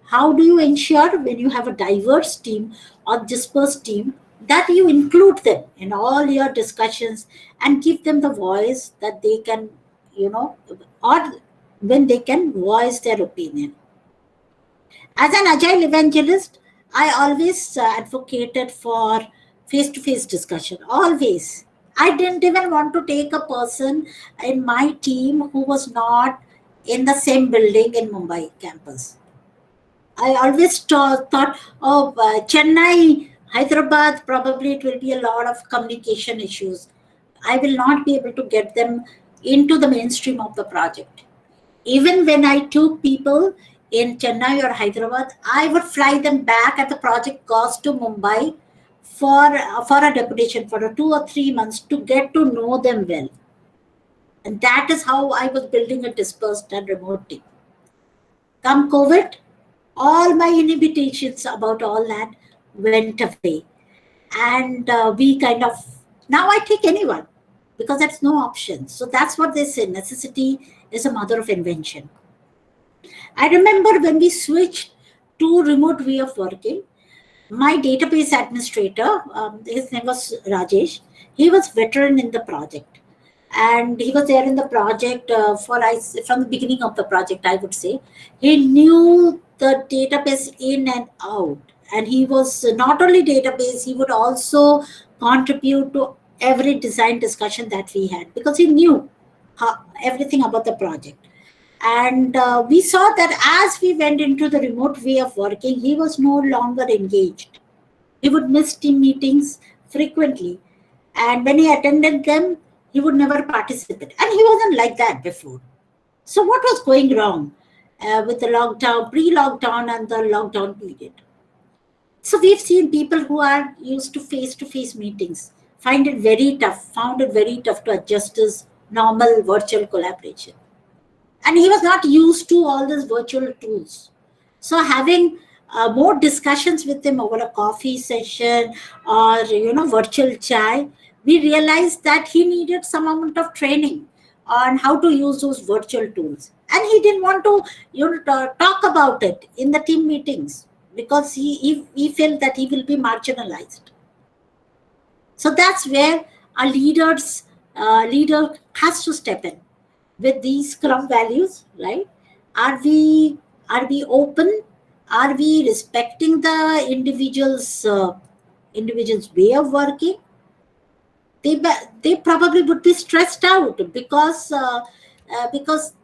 How do you ensure, when you have a diverse team or dispersed team, that you include them in all your discussions and give them the voice that they can, you know or when they can voice their opinion? As an agile evangelist, I always advocated for face to face discussion. Always. I didn't even want to take a person in my team who was not in the same building in Mumbai campus. I always thought, oh, Chennai, Hyderabad, probably it will be a lot of communication issues. I will not be able to get them into the mainstream of the project. Even when I took people in Chennai or Hyderabad, I would fly them back at the project cost to Mumbai for a deputation for a 2 or 3 months to get to know them well. And that is how I was building a dispersed and remote team. Come COVID, all my inhibitions about all that went away. And we kind of, now I take anyone because that's no option. So that's what they say, necessity is a mother of invention. I remember when we switched to remote way of working, my database administrator, his name was Rajesh, he was veteran in the project. And he was there in the project from the beginning of the project, I would say. He knew the database in and out. And he was not only database, he would also contribute to every design discussion that we had because he knew everything about the project. And we saw that as we went into the remote way of working, he was no longer engaged. He would miss team meetings frequently. And when he attended them, he would never participate. And he wasn't like that before. So, what was going wrong with the lockdown, pre lockdown, and the lockdown period? So, we've seen people who are used to face meetings found it very tough to adjust to normal virtual collaboration, and he was not used to all these virtual tools. So having more discussions with him over a coffee session or virtual chai, we realized that he needed some amount of training on how to use those virtual tools, and he didn't want to talk about it in the team meetings because he felt that he will be marginalized. So that's where a leader has to step in with these Scrum values, right? Are we open? Are we respecting the individual's way of working? They probably would be stressed out because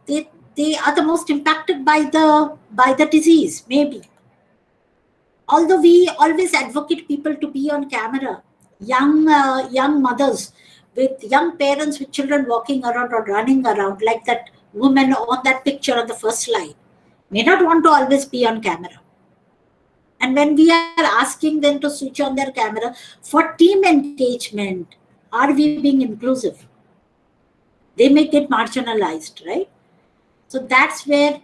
they are the most impacted by the disease, maybe. Although we always advocate people to be on camera, young mothers with young parents with children walking around or running around, like that woman on that picture on the first slide, may not want to always be on camera. And when we are asking them to switch on their camera for team engagement, are we being inclusive? They may get marginalized, right? So that's where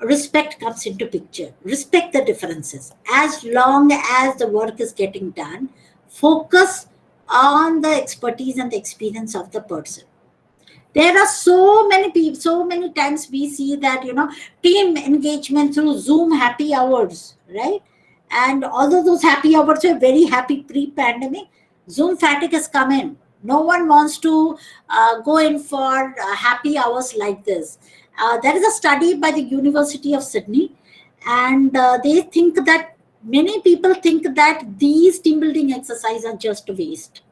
respect comes into picture. Respect the differences. As long as the work is getting done, focus on the expertise and the experience of the person. There are so many people, so many times we see that, team engagement through Zoom happy hours, right? And although those happy hours were very happy pre-pandemic, Zoom fatigue has come in. No one wants to go in for happy hours like this. There is a study by the University of Sydney, and they think that many people think that these team building exercises are just a waste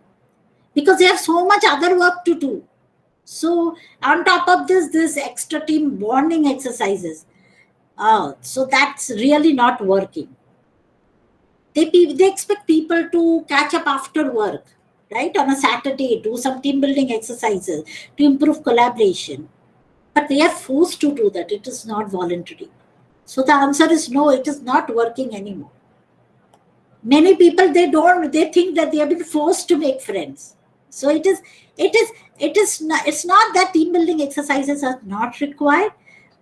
because they have so much other work to do. So on top of this extra team bonding exercises. So that's really not working. They expect people to catch up after work, right? On a Saturday, do some team building exercises to improve collaboration. But they are forced to do that. It is not voluntary. So the answer is no, it is not working anymore. Many people, they think that they have been forced to make friends. So it's not that team building exercises are not required,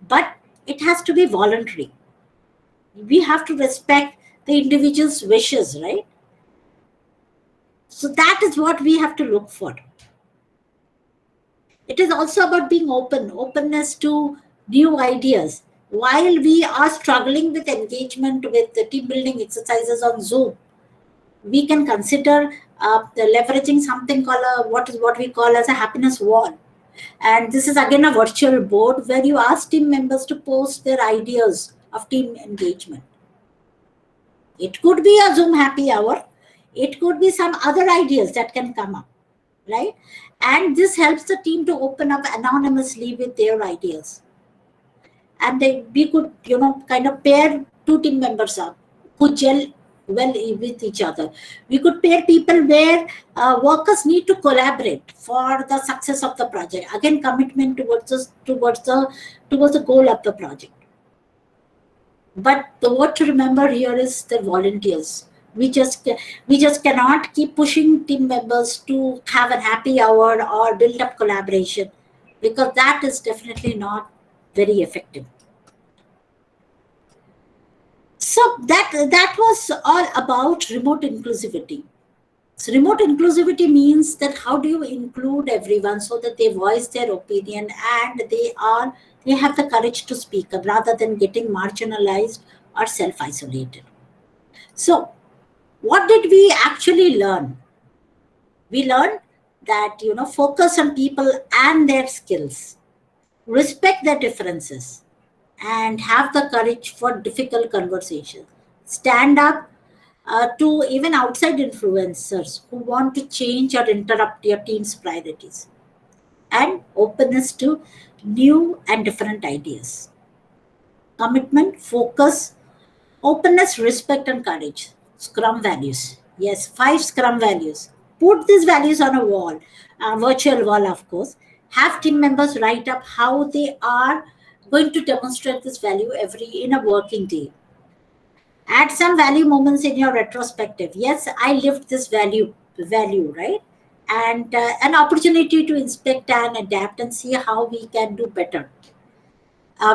but it has to be voluntary. We have to respect the individual's wishes, right? So that is what we have to look for. It is also about being openness to new ideas. While we are struggling with engagement with the team building exercises on Zoom, we can consider leveraging something called what we call as a happiness wall. And this is again a virtual board where you ask team members to post their ideas of team engagement. It could be a Zoom happy hour. It could be some other ideas that can come up, right? And this helps the team to open up anonymously with their ideas. And we could, kind of pair two team members up who gel well with each other. We could pair people where workers need to collaborate for the success of the project. Again, commitment towards the goal of the project. But what to remember here is the volunteers. We just cannot keep pushing team members to have a happy hour or build up collaboration, because that is definitely not very effective. So that was all about remote inclusivity. So remote inclusivity means that how do you include everyone so that they voice their opinion and they have the courage to speak up rather than getting marginalized or self-isolated. So what did we actually learn? We learned that, focus on people and their skills, respect their differences, and have the courage for difficult conversations. Stand up to even outside influencers who want to change or interrupt your team's priorities, and openness to new and different ideas. Commitment, focus, openness, respect, and courage. Scrum values. Yes, 5 Scrum values. Put these values on a wall, a virtual wall, of course. Have team members write up how they are going to demonstrate this value in a working day. Add some value moments in your retrospective. Yes, I lived this value, right? And an opportunity to inspect and adapt and see how we can do better.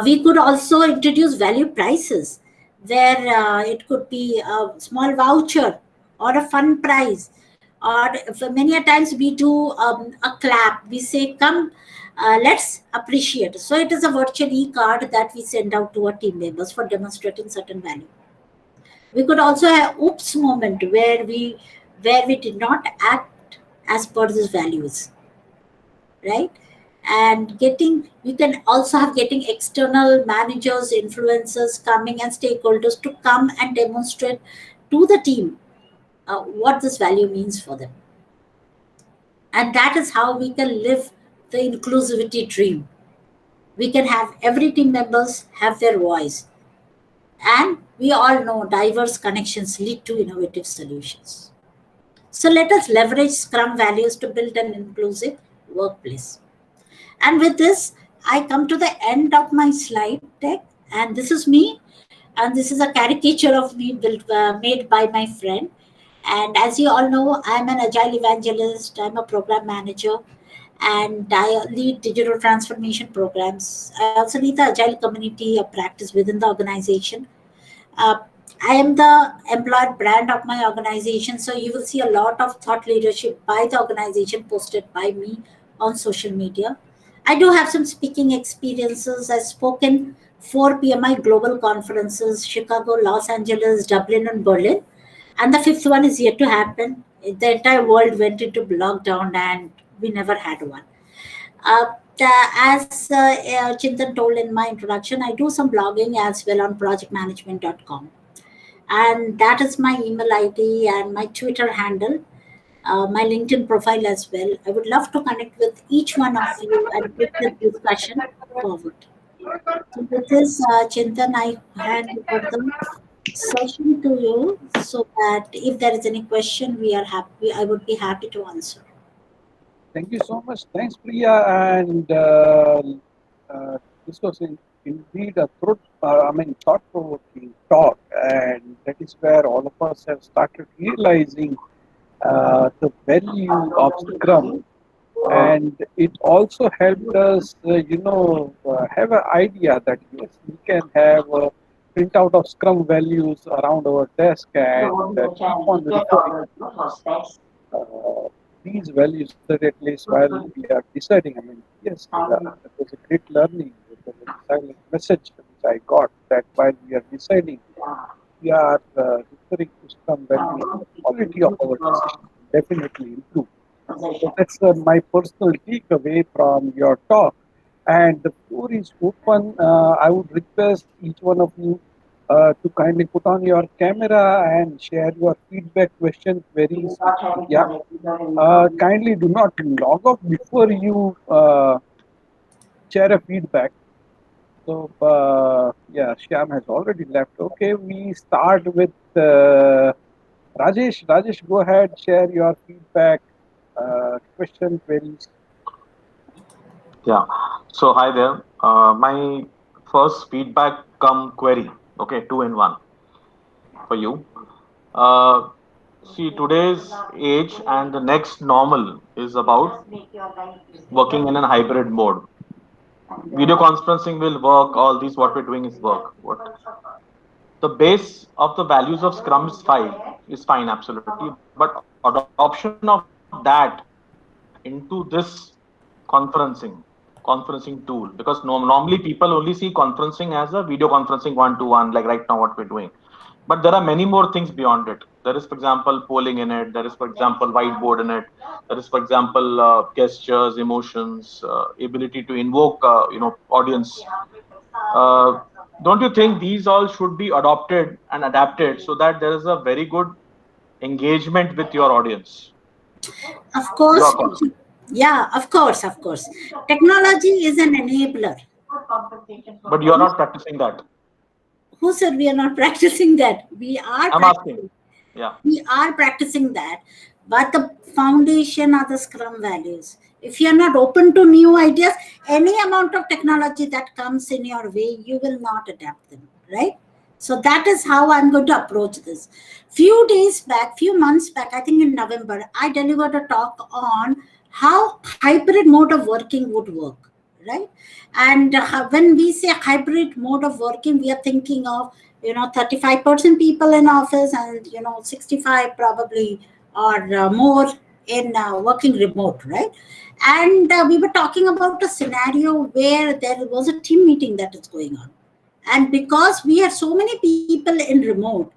We could also introduce value prices, where it could be a small voucher or a fun prize. Or many a times we do a clap. We say, come, let's appreciate. So it is a virtual e-card that we send out to our team members for demonstrating certain value. We could also have oops moment where we did not act as per these values, right? and you can also have getting external managers, influencers coming and stakeholders to come and demonstrate to the team what this value means for them. And that is how we can live the inclusivity dream. We can have every team members have their voice, and we all know diverse connections lead to innovative solutions. So let us leverage Scrum values to build an inclusive workplace. And with this, I come to the end of my slide deck. And this is me. And this is a caricature of me made by my friend. And as you all know, I'm an agile evangelist, I'm a program manager, and I lead digital transformation programs. I also lead the agile community of practice within the organization. uh, I am the employer brand of my organization, so you will see a lot of thought leadership by the organization posted by me on social media. I do have some speaking experiences. I've spoken 4 PMI global conferences: Chicago, Los Angeles, Dublin, and Berlin. And the fifth one is yet to happen. The entire world went into lockdown and we never had one. Uh, as Chintan told in my introduction, I do some blogging as well on projectmanagement.com. And that is my email ID and my Twitter handle, my LinkedIn profile as well. I would love to connect with each one of you and take the discussion forward. So with this, Chintan, I hand over the session to you so that if there is any question, we are happy. I would be happy to answer.
Thank you so much. Thanks, Priya. And this was indeed a thought-provoking talk, and that is where all of us have started realizing the value of Scrum, and it also helped us, have an idea that yes, we can have a printout of Scrum values around our desk and keep on referring uh, these values that at least while we are deciding. I mean, yes, that was a great learning. It was a silent message which I got that while we are deciding, we are referring to Scrum values, the quality of our decision will definitely improve. So that's my personal takeaway from your talk. And the floor is open. I would request each one of you to kindly put on your camera and share your feedback, questions, queries with Priya. Kindly do not log off before you share a feedback. So, yeah, Shyam has already left. Okay, we start with Rajesh. Rajesh, go ahead, share your feedback, question, queries.
Yeah. So hi there. My first feedback come query. Okay, two in one for you. Uh, See, today's age and the next normal is about working in a hybrid mode. Video conferencing will work. All these what we're doing is work. What the base of the values of Scrum is fine, absolutely. But adoption of that into this conferencing tool, because normally people only see conferencing as a video conferencing one to one, like right now what we're doing. But there are many more things beyond it. There is, for example, polling in it. There is, for example, whiteboard in it. There is, for example, gestures, emotions, ability to invoke, audience. Uh, don't you think these all should be adopted and adapted so that there is a very good engagement with your audience?
Of course,
Your call.
yeah, of course. Technology is an enabler.
But you are not practicing that.
Who said we are not practicing that? We are
I'm asking.
practicing.
Yeah.
We are practicing that. But the foundation are the Scrum values. If you are not open to new ideas, any amount of technology that comes in your way, you will not adapt them, right? So that is how I'm going to approach this. Few days back, few months back, I think in November, I delivered a talk on how hybrid mode of working would work, right? And when we say hybrid mode of working, we are thinking of 35% people in office and 65 probably or more in working remote, right? And we were talking about a scenario where there was a team meeting that is going on, and because we had so many people in remote,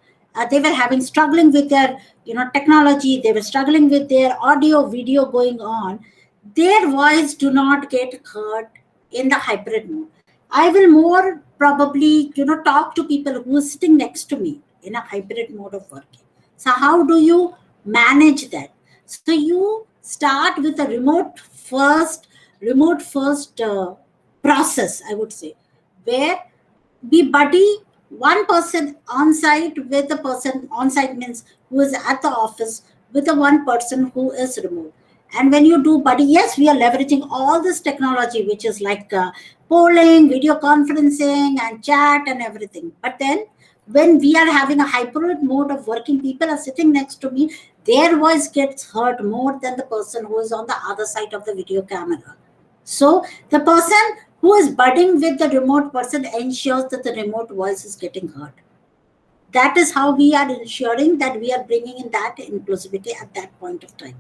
they were having struggling with their technology, they were struggling with their audio video going on. their voice do not get heard in the hybrid mode. I will more probably, talk to people who are sitting next to me in a hybrid mode of working. So how do you manage that? So you start with a remote first process, I would say, where we buddy one person on site with the person on site means who is at the office with the one person who is remote. And when you do buddy, yes, we are leveraging all this technology which is like polling, video conferencing and chat and everything. But then when we are having a hybrid mode of working, people are sitting next to me, their voice gets heard more than the person who is on the other side of the video camera. So the person who is budding with the remote person ensures that the remote voice is getting heard. That is how we are ensuring that we are bringing in that inclusivity at that point of time.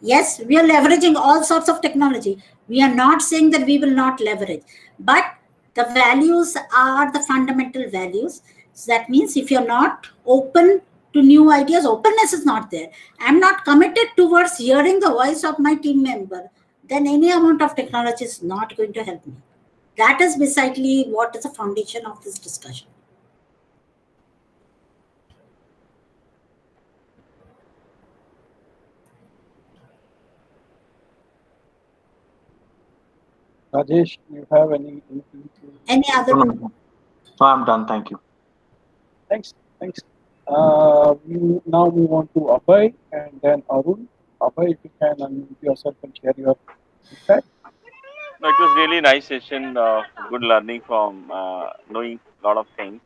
Yes, we are leveraging all sorts of technology. We are not saying that we will not leverage, but the values are the fundamental values. So that means if you're not open to new ideas, openness is not there. I'm not committed towards hearing the voice of my team member, then any amount of technology is not going to help me. That is basically what is the foundation of this discussion.
Rajesh, you have anything to
Any
say?
other?
No, no, no. No, I'm done. Thank you.
Thanks. Thanks. We now move on to Abhay and then Arun. Abhay, if you can unmute yourself and share your feedback.
No, it was really nice session. Good learning from knowing a lot of things.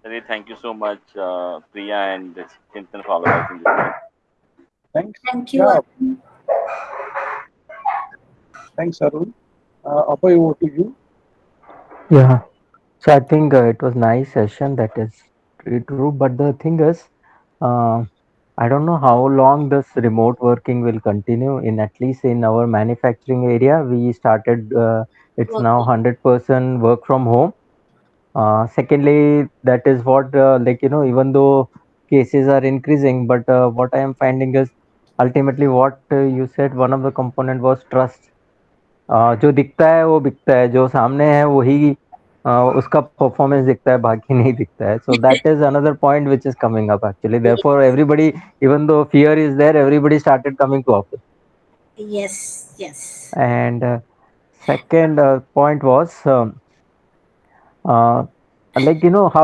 Really, thank you so much, Priya and Chintan, for organizing this session.
Thanks.
Thank you.
Yeah, thanks, Arun. Abhay, over to you.
Yeah. So I think it was nice session. That is true. But the thing is, uh, I don't know how long this remote working will continue. In at least in our manufacturing area, we started. It's now
Working.
100% work from home. Secondly, that is what even though cases are increasing, but what I am finding is ultimately what you said. One of the component was trust. जो दिखता है वो बिकता है, जो सामने है वही उसका परफॉर्मेंस दिखता है, बाकी नहीं दिखता है. So that is another point which is coming up actually. Therefore everybody, even though fear is there, everybody started coming to office.
Yes, yes.
And second point was uh, how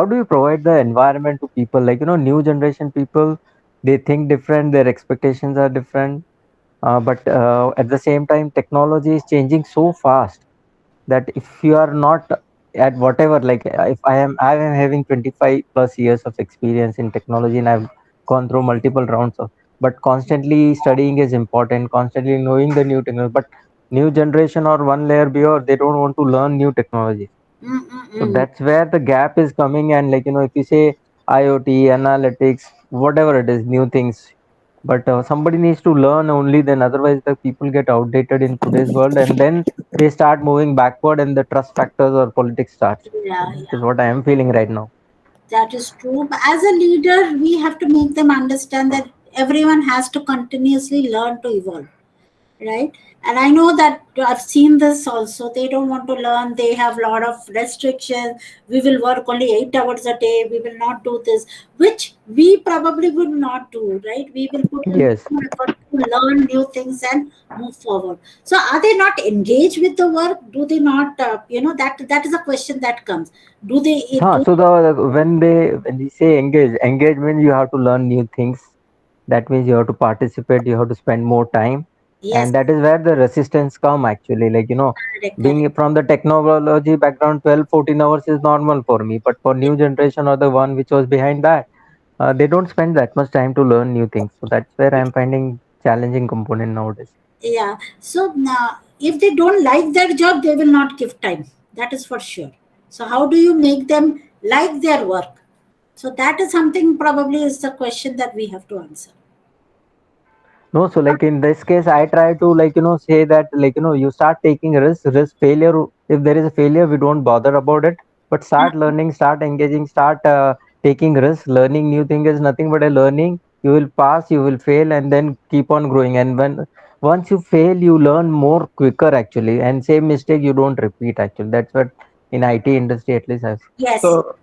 do you provide the environment to people, new generation people, they think different, their expectations are different, but at the same time technology is changing so fast that if you are not at whatever, if I am having 25 plus years of experience in technology, and I've gone through multiple rounds of, but constantly studying is important, constantly knowing the new technology. But new generation or one layer below, they don't want to learn new technologies. So
Mm-mm-mm.
that's where the gap is coming. And if you say IoT, analytics, whatever it is, new things, but somebody needs to learn only, then otherwise the people get outdated in today's world, and then they start moving backward, and the trust factors or politics starts. So
Yeah,
that is
yeah.
what I am feeling right now.
That is true. But as a leader, we have to make them understand that everyone has to continuously learn to evolve, right? And I know that I've seen this also. They don't want to learn. They have a lot of restrictions. We will work only 8 hours a day. We will not do this, which we probably would not do, right? We will put in
Yes.
more effort to learn new things and move forward. So, are they not engaged with the work? Do they not? That is a question that comes. Do they?
Huh,
Do
so when we say engagement, you have to learn new things. That means you have to participate, you have to spend more time,
yes,
and that is where the resistance come actually.
correct, correct.
Being from the technology background, 12-14 hours is normal for me, but for new generation or the one which was behind that, they don't spend that much time to learn new things. So that's where I'm finding challenging component nowadays.
Yeah. So now, if they don't like their job, they will not give time. That is for sure. So how do you make them like their work? So that is something probably is the question that we have to answer.
No, so in this case, I try to say that you start taking risk failure. If there is a failure, we don't bother about it, but start learning, start engaging, start taking risk. Learning new thing is nothing but a learning. You will pass, you will fail, and then keep on growing. And once you fail, you learn more quicker actually, and same mistake you don't repeat actually. That's what in IT industry at least I've.
Yes.
So,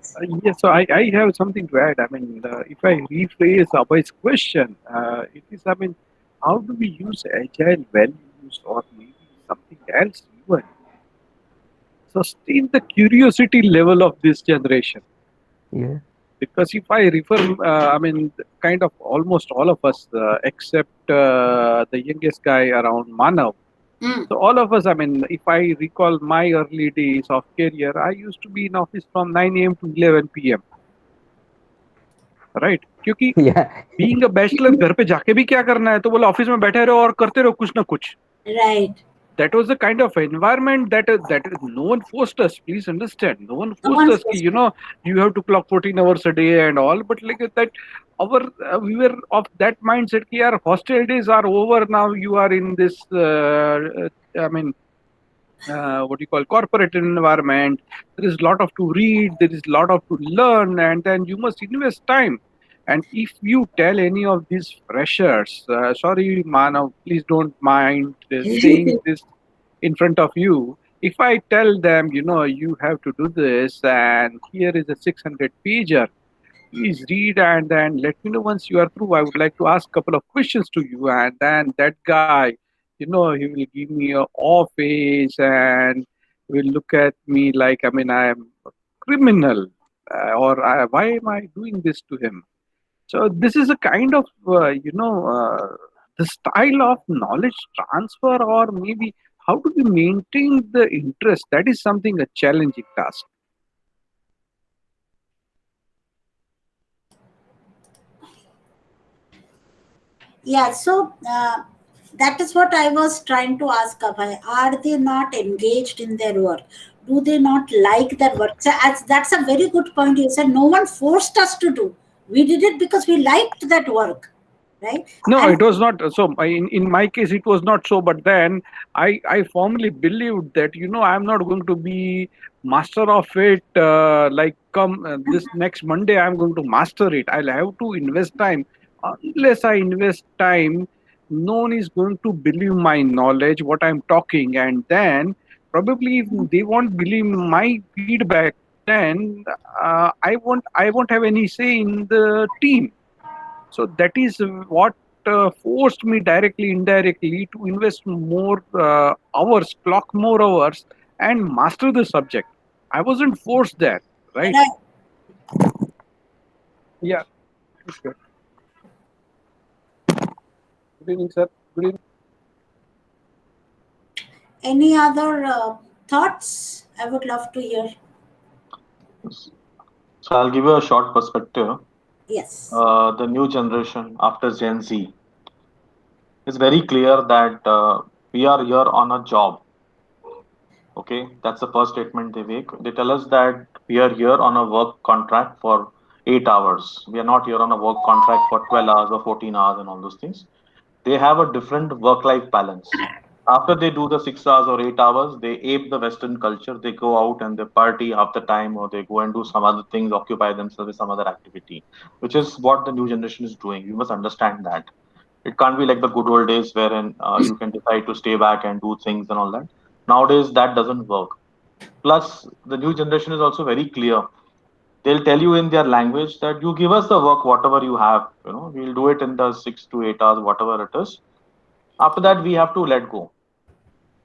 yes, so I have something to add. I mean, if I rephrase Abhay's question, it is, I mean, how do we use agile values or maybe something else even sustain the curiosity level of this generation?
Yeah.
Because if I refer, I mean, kind of almost all of us, except the youngest guy around Manav.
Mm.
So all of us, I mean, if I recall my early days of career, I used to be in office from 9 a.m. to 11 p.m. Right क्योंकि
Yeah.
Being a bachelor घर पे जाके भी क्या करना है तो बोले ऑफिस में बैठे रहो और करते रहो कुछ ना कुछ
Right.
that was the kind of environment that no one forced us, please understand, no one
No
forced
one's
us ki,
supposed to.
you have to clock 14 hours a day and all, but like that our we were of that mindset ki yaar hostel days are over, now you are in this I mean what you call corporate environment. There is a lot of to read, there is a lot of to learn, and then you must invest time. And if you tell any of these freshers, sorry Manav, please don't mind saying this in front of you, if I tell them, you have to do this and here is a 600 pager, please read and then let me know once you are through. I would like to ask a couple of questions to you. And then that guy, he will give me a off face and will look at me like, I mean, I am a criminal why am I doing this to him? So this is a kind of, the style of knowledge transfer, or maybe how do we maintain the interest? That is something a challenging task.
Yeah, so that is what I was trying to ask Abhay. Are they not engaged in their work? Do they not like their work? So that's a very good point. You said no one forced us to do. We did it because we liked that work, right?
No,
And
it was not so. In my case, it was not so. But then I firmly believed that I'm not going to be master of it. Like come this next Monday, I'm going to master it. I'll have to invest time. Unless I invest time, no one is going to believe my knowledge, what I'm talking, and then probably if they won't believe my feedback, then I won't have any say in the team. So that is what forced me directly, indirectly to invest more hours, clock more hours, and master the subject. I wasn't forced there, right?
right.
Yeah. Okay. Good evening, sir. Good evening.
Any other thoughts? I would love to hear.
So I'll give you a short perspective.
Yes.
The new generation after Gen Z is very clear that we are here on a job. Okay, that's the first statement they make. They tell us that we are here on a work contract for 8 hours. We are not here on a work contract for 12 hours or 14 hours and all those things. They have a different work life balance. After they do the 6 hours or 8 hours, they ape the Western culture. They go out and they party half the time, or they go and do some other things, occupy themselves with some other activity, which is what the new generation is doing. You must understand that. It can't be like the good old days wherein you can decide to stay back and do things and all that. Nowadays, that doesn't work. Plus, the new generation is also very clear. They'll tell you in their language that you give us the work, whatever you have. We'll do it in the 6 to 8 hours, whatever it is. After that, we have to let go.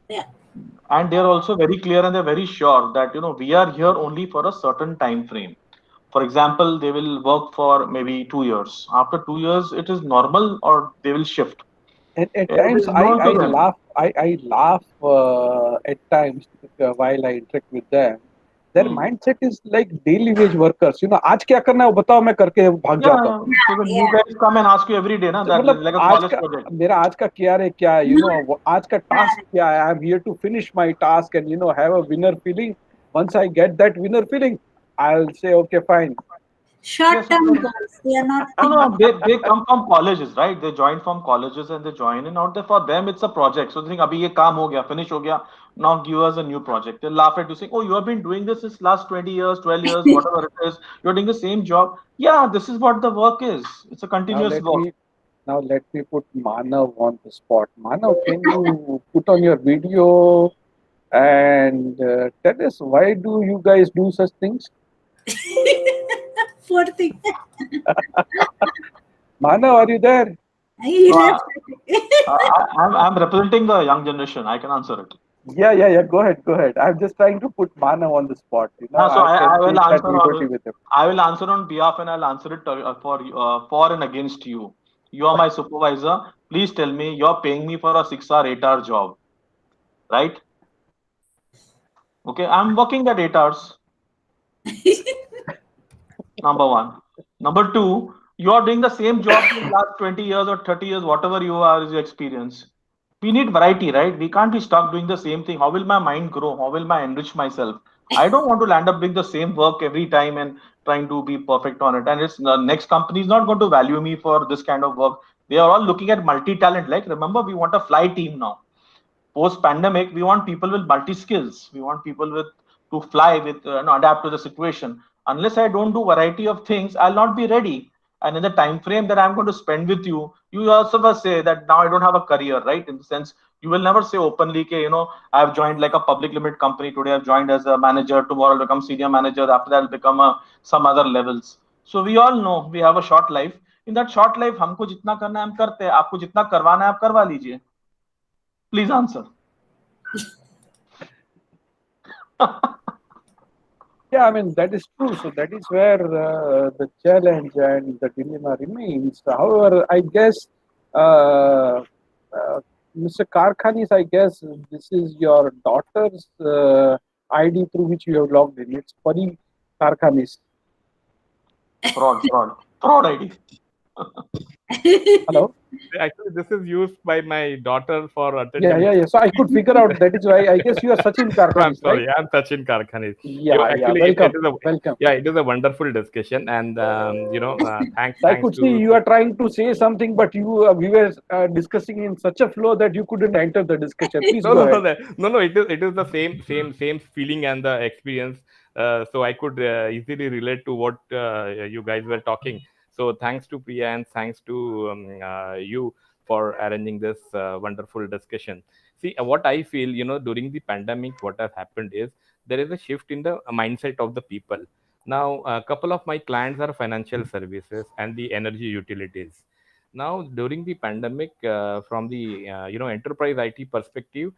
Yeah.
And they're also very clear and they're very sure that we are here only for a certain time frame. For example, they will work for maybe 2 years. After 2 years, it is normal, or they will shift.
At
It
times,
is
I,
known to
I
them.
laugh. I laugh at times while I interact with them. Their
Hmm.
mindset is like daily wage workers. आज क्या करना है वो बताओ मैं करके भाग
Yeah,
जाता हूँ.
yeah. So the new
Yeah.
guys come and ask you every day, na,
तो
that
मतलब
like a
आज
college
का
project.
मेरा आज का क्या है क्या है आज का टास्क क्या है I am here to finish my task and have a winner feeling once I get that winner feeling I will say okay fine.
Short
Yes, of
term
course.
goals. They are not
No,
thinking.
no, they come from colleges, right? They join from colleges and they join in. Out there for them, it's a project. So they think, abhi ye kaam ho gaya, finish ho gaya. Now give us a new project. They laugh at you, saying, "Oh, you have been doing this since last 20 years, 12 years, whatever it is. You're doing the same job." Yeah, this is what the work is. It's a
now
continuous
let
work.
me Now let me put Manav on the spot. Manav, can you put on your video and tell us why do you guys do such things?
Poor thing.
Manav, are you there?
He
No,
left.
I'm representing the young generation. I can answer it.
Yeah. Go ahead, go ahead. I'm just trying to put Manav on the spot.
So
I
I
can
will
take that
answer
liberty
on
with him.
I will answer on behalf and I'll answer it for and against you. You are my supervisor. Please tell me you're paying me for a 6 hour 8 hour job, right? Okay, I'm working at 8 hours. Number one. Number two, you are doing the same job for the last 20 years or 30 years, whatever you are is your experience. We need variety, right? We can't be stuck doing the same thing. How will my mind grow? How will I enrich myself? I don't want to land up doing the same work every time and trying to be perfect on it. And it's the next company is not going to value me for this kind of work. They are all looking at multi-talent. Like remember, we want a fly team now. Post pandemic, we want people with multi skills. We want people with to fly with adapt to the situation. Unless I don't do variety of things, I'll not be ready. And in the time frame that I'm going to spend with you, you also must say that now I don't have a career, right? In the sense, you will never say openly, okay, I've joined like a public limited company today, I've joined as a manager, tomorrow I'll become senior manager, after that I'll become some other levels. So we all know we have a short life. In that short life, हमको जितना करना है हम करते हैं, आपको जितना करवाना है आप करवा लीजिए. Please answer.
Yeah, I mean, that is true. So that is where the challenge and the dilemma remains. However, I guess, Mr. Karkhanis, I guess this is your daughter's ID through which you have logged in. It's Pari Karkhanis.
Fraud ID.
Hello?
Actually, this is used by my daughter for attending.
Yeah. So I could figure out that is why I guess you are Sachin
I'm
Karkhanis, right?
sorry, I'm Sachin Karkhani.
Yeah.
Actually,
Welcome. Welcome.
it is a wonderful discussion, and
I
thanks
could see
to
you are trying to say something, but we were discussing in such a flow that you couldn't enter the discussion. Please
no,
go
no, no,
ahead.
no. It is the same feeling and the experience. So I could easily relate to what you guys were talking. So thanks to Priya and thanks to you for arranging this wonderful discussion. See, what I feel, during the pandemic, what has happened is there is a shift in the mindset of the people. Now, a couple of my clients are financial services and the energy utilities. Now, during the pandemic, from the enterprise IT perspective,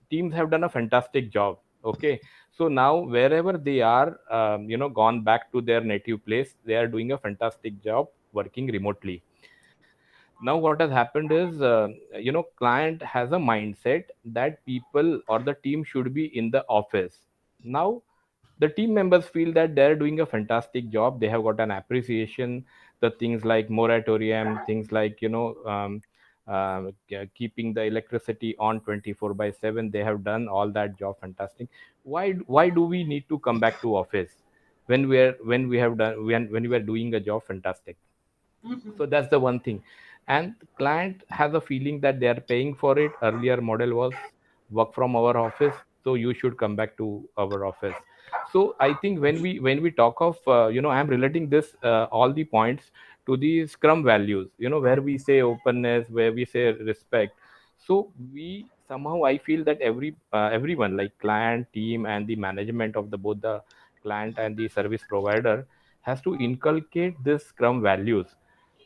teams have done a fantastic job. Okay, so now wherever they are, gone back to their native place, they are doing a fantastic job working remotely. Now what has happened is, client has a mindset that people or the team should be in the office. Now the team members feel that they're doing a fantastic job, they have got an appreciation, the things like moratorium, things like keeping the electricity on 24 by 7, they have done all that job fantastic. Why do we need to come back to office when we have done when we are doing a job fantastic?
Mhm.
So that's the one thing. And the client has a feeling that they are paying for it. Earlier model was work from our office, so you should come back to our office. So I think when we talk of I'm relating this all the points to the scrum values, where we say openness, where we say respect. So we somehow, I feel that everyone, like client, team, and the management of the both the client and the service provider, has to inculcate this scrum values,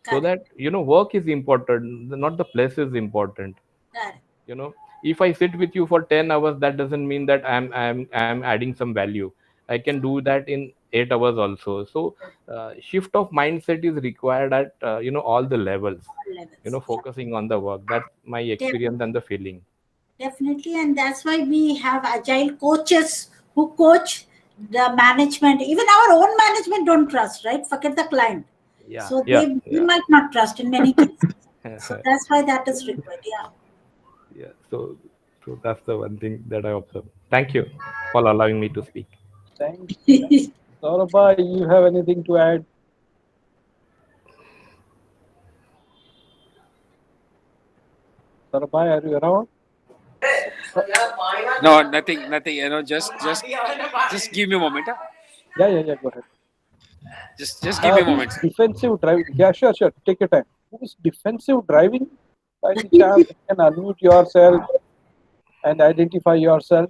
so
Correct.
that work is important, not the place is important.
Correct.
If I sit with you for 10 hours, that doesn't mean that I'm adding some value. I can do that in 8 hours also. So shift of mindset is required at all the levels,
All levels. Yeah.
focusing on the work. That's my experience and the feeling.
Definitely, and that's why we have agile coaches who coach the management. Even our own management don't trust, right? Forget the client.
Yeah,
So
yeah,
we
yeah.
might not trust in many cases. So that's why that is required. Yeah.
Yeah, so that's the one thing that I observe. Thank you for allowing me to speak.
Thanks. Saurabha, you have anything to add? Saurabha, are you around?
No, nothing. Just give me a moment. Huh?
Yeah. Go ahead.
Just give me a moment.
Defensive drive. Yeah, sure. Take your time. who's defensive driving by the chance? You can unmute yourself and identify yourself.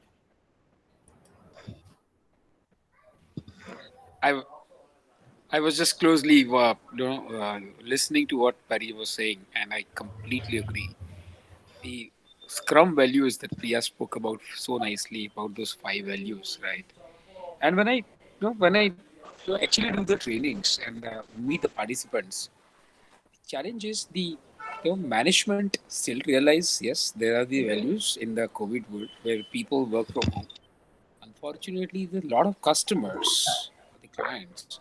I I was just closely, listening to what Pari was saying, and I completely agree. The Scrum values that Priya spoke about so nicely about those five values, right? And when I actually do the trainings and meet the participants, the challenge is the management still realize yes there are the values in the COVID world where people work from home. Unfortunately, there are a lot of customers, the clients,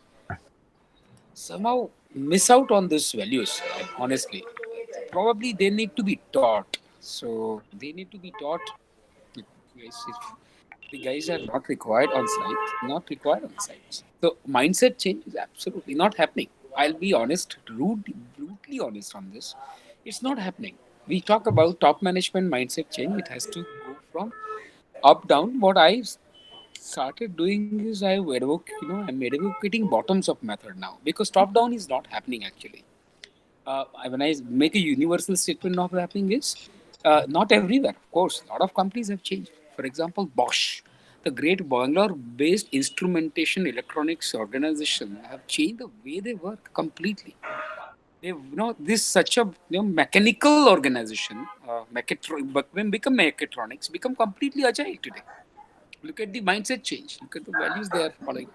somehow miss out on these values. Honestly, probably they need to be taught. So they need to be taught. Guys, if the guys are not required on site, not required on site. So mindset change is absolutely not happening. I'll be honest, brutally honest on this. It's not happening. We talk about top management mindset change. It has to go from up down. What I started doing is I'm advocating bottoms up method now because top down is not happening actually. When I make a universal statement of happening is not everywhere. Of course, a lot of companies have changed. For example, Bosch, the great Bangalore-based instrumentation electronics organization, have changed the way they work completely. This such a mechanical organization, but when become mechatronics, become completely agile today. Look at the mindset change. Look at the values they are following.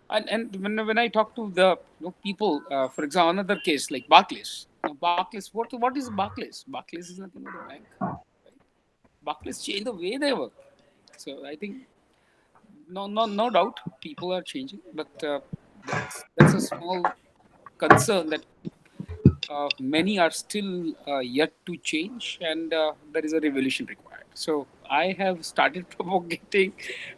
And when I talk to the people, for example, another case like Barclays. Barclays, what is Barclays? Barclays is nothing but a bank. Right? Barclays change the way they work. So I think no doubt people are changing, but that's a small concern that many are still yet to change, and there is a revolution required. So I have started propagating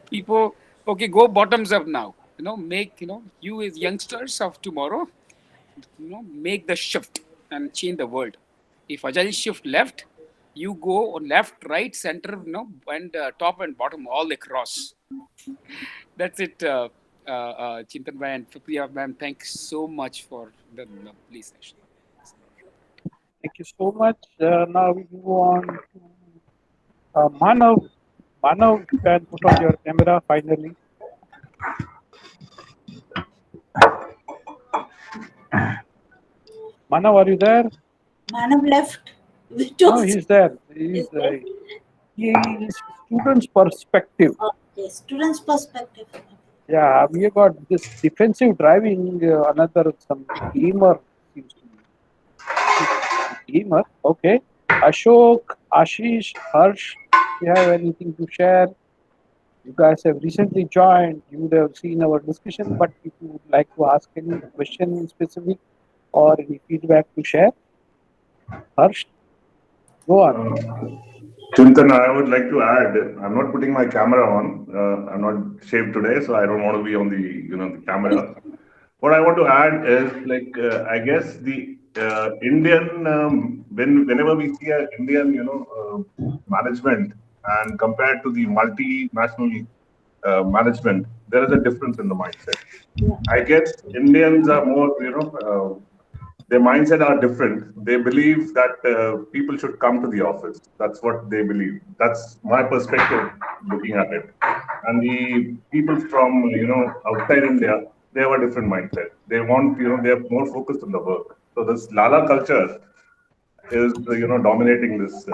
people. Okay, go bottoms up now. Make you as youngsters of tomorrow. Make the shift and change the world. If agile shift left, you go on left, right, center. And top and bottom all across. That's it. Chintan Bhai and Priya ma'am, thanks so much for the lovely session.
Thank you so much. Now we move on to Manav. Manav, you can put on your camera finally. Manav, are you there?
Manav left. We
No,
told
he's there.
is
He's
there?
he is student's perspective.
Okay, students' perspective.
Yeah, we have got this defensive driving. Another some gamer seems to be gamer. Okay, Ashok, Ashish, Harsh. If you have anything to share, you guys have recently joined. You would have seen our discussion, but if you would like to ask any question in specific or any feedback to share, Harsh, go on.
Chintan, I would like to add, I'm not putting my camera on. I'm not shaved today, so I don't want to be on the camera. What I want to add is like, I guess the Indian, whenever we see an Indian, management and compared to the multinational management, there is a difference in the mindset. I guess Indians are more, their mindset are different. They believe that people should come to the office. That's what they believe. That's my perspective looking at it. And the people from outside India, they have a different mindset. They want they are more focused on the work. So this Lala culture is dominating this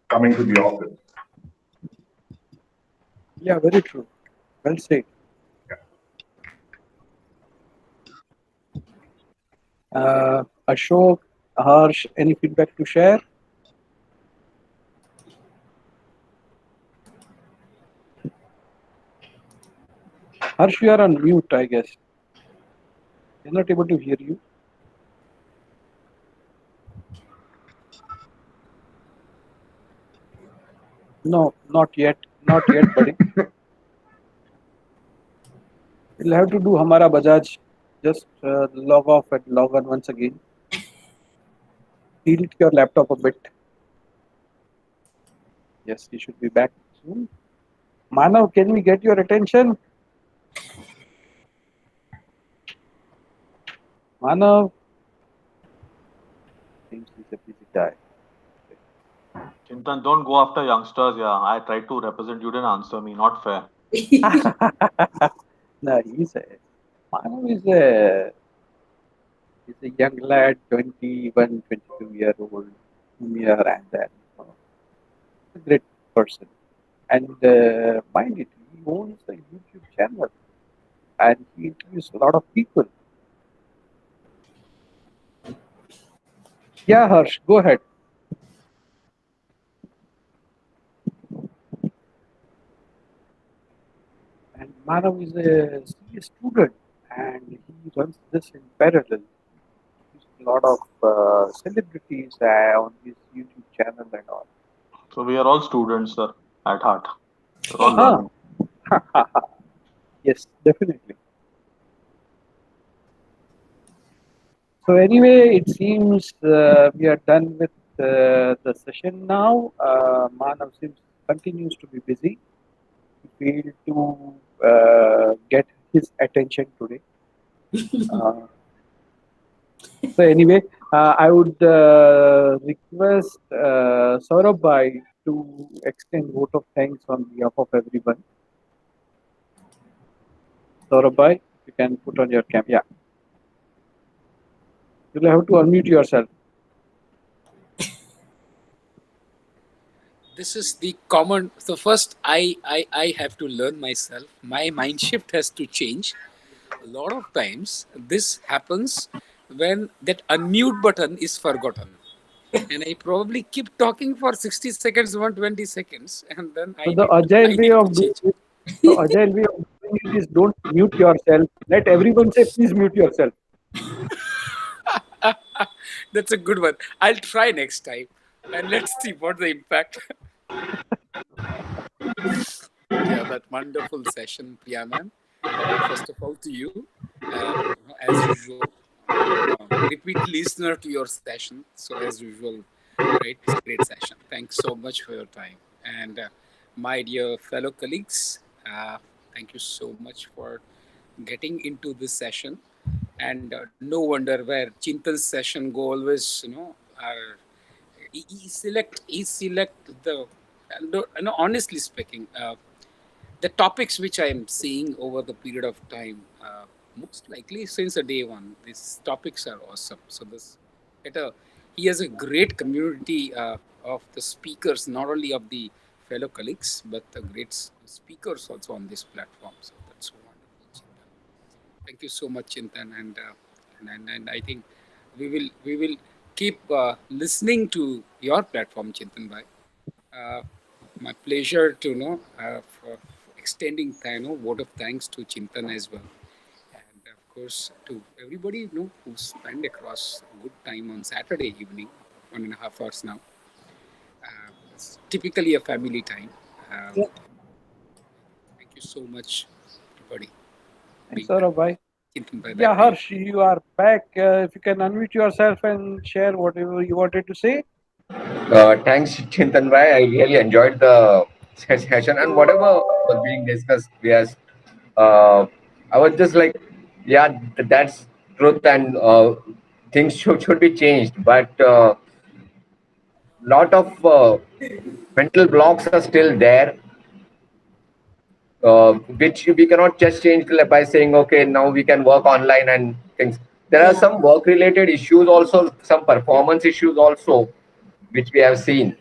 coming to the office.
Yeah, very true. Well said. Ashok, Harsh, any feedback to share? Harsh, you are on mute, I guess. We're not able to hear you. No, not yet. Not yet, buddy. We'll have to do Hamara Bajaj. Just log off and log on once again. Tilt your laptop a bit. Yes, you should be back soon. Manav, can we get your attention? Manav. a busy guy.
Chintan, don't go after youngsters. Yeah, I tried to represent. You didn't answer me. Not fair.
No, Manav is a young lad, 21, 22-year old, junior, and then a great person. And mind it, he owns a YouTube channel and he interviews a lot of people. Yeah, Harsh, go ahead. And Manav is a CA student and he runs this in parallel. He's a lot of celebrities on his YouTube channel and all.
So we are all students, sir, at heart. We're all
Huh.
learning.
Yes, definitely. So anyway, it seems we are done with the session now. Manav seems continues to be busy. He failed to get his attention today. Uh, so anyway, I would request Saurabh Bhai to extend vote of thanks on behalf of everyone. Saurabh Bhai, you can put on your cam. Yeah, you'll have to unmute yourself.
This is the common. So first, I have to learn myself. My mind shift has to change. A lot of times, this happens when that unmute button is forgotten, and I probably keep talking for 60 seconds, 120 seconds, and then
So
I need to I need to change.
the agile way of doing it is don't mute yourself. Let everyone say, please mute yourself.
That's a good one. I'll try next time, and let's see what the impact. Yeah, that wonderful session, Priya ma'am. First of all, to you, as usual, repeat listener to your session. So as usual, great session. Thanks so much for your time, and my dear fellow colleagues, thank you so much for getting into this session. And no wonder where Chintan's session go always, are he select the, honestly speaking, the topics which I am seeing over the period of time, most likely since the day one, these topics are awesome. So at a, he has a great community of the speakers, not only of the fellow colleagues, but the great speakers also on this platform. So that's so wonderful, Chintan. Thank you so much, Chintan, and I think we will keep listening to your platform, Chintan bhai. Uh, my pleasure to know for extending vote of thanks to Chintan as well, and of course to everybody who spent across a good time on Saturday evening, 1.5 hours now. It's typically a family time. Uh,
Yeah.
Thank you so much, everybody,
Thanks,
being back.
Saurabh Bhai.
Chintan, bye
Yeah,
back to you.
Harsh, you are back. If you can unmute yourself and share whatever you wanted to say.
Thanks, Chintan Bhai. I really enjoyed the session and whatever was being discussed. Yes, uh, I was just like, yeah, that's truth, and things should be changed. But lot of mental blocks are still there, which we cannot just change by saying, okay, now we can work online and things. There are
Yeah.
some work-related issues also, some performance issues also, which we have seen,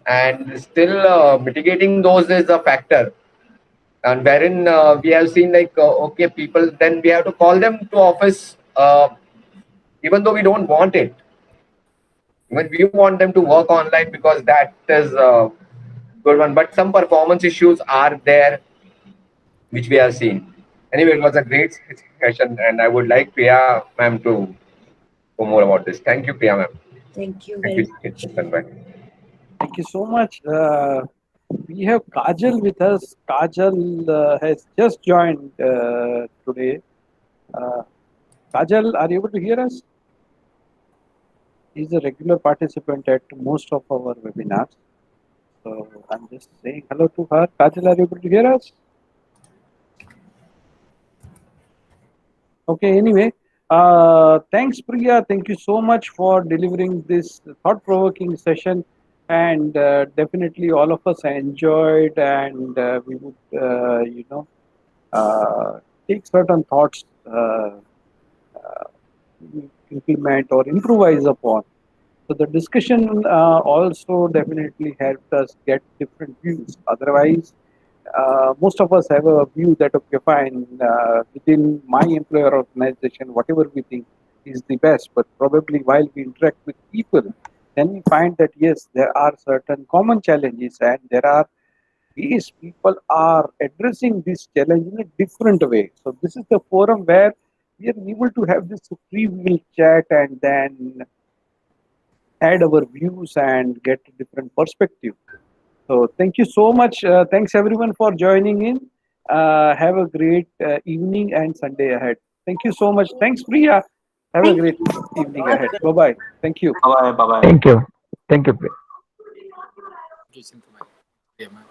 and still mitigating those is a factor, and wherein we have seen like okay, people, then we have to call them to office, even though we don't want it, even we want them to work online because that is a good one, but some performance issues are there which we have seen. Anyway, it was a great session, and I would like Priya ma'am to know more about this. Thank you, Priya ma'am.
Thank you
Thank
very
you,
much.
Chintan bhai.
Thank you so much. We have Kajal with us. Kajal has just joined today. Uh, Kajal, are you able to hear us? He's a regular participant at most of our webinars. So I'm just saying hello to her. Kajal, are you able to hear us? Okay, anyway, Thanks, Priya. Thank you so much for delivering this thought-provoking session. And definitely, all of us enjoyed, and we would, uh, take certain thoughts, implement or improvise upon. So the discussion also definitely helped us get different views. Otherwise, most of us have a view that okay, fine, within my employer organization, whatever we think is the best. But probably while we interact with people, then we find that yes, there are certain common challenges, and there are ways people are addressing this challenge in a different way. So this is the forum where we are able to have this free will chat and then add our views and get a different perspective. So thank you so much. Thanks everyone for joining in. Have a great evening and Sunday ahead. Thank you so much. Thanks, Priya. Have a
Thank
great
you.
evening ahead. Bye bye. Thank you.
Bye bye. Bye bye.
Thank you. Thank you.
Thank you, Chintamani. Yeah, man.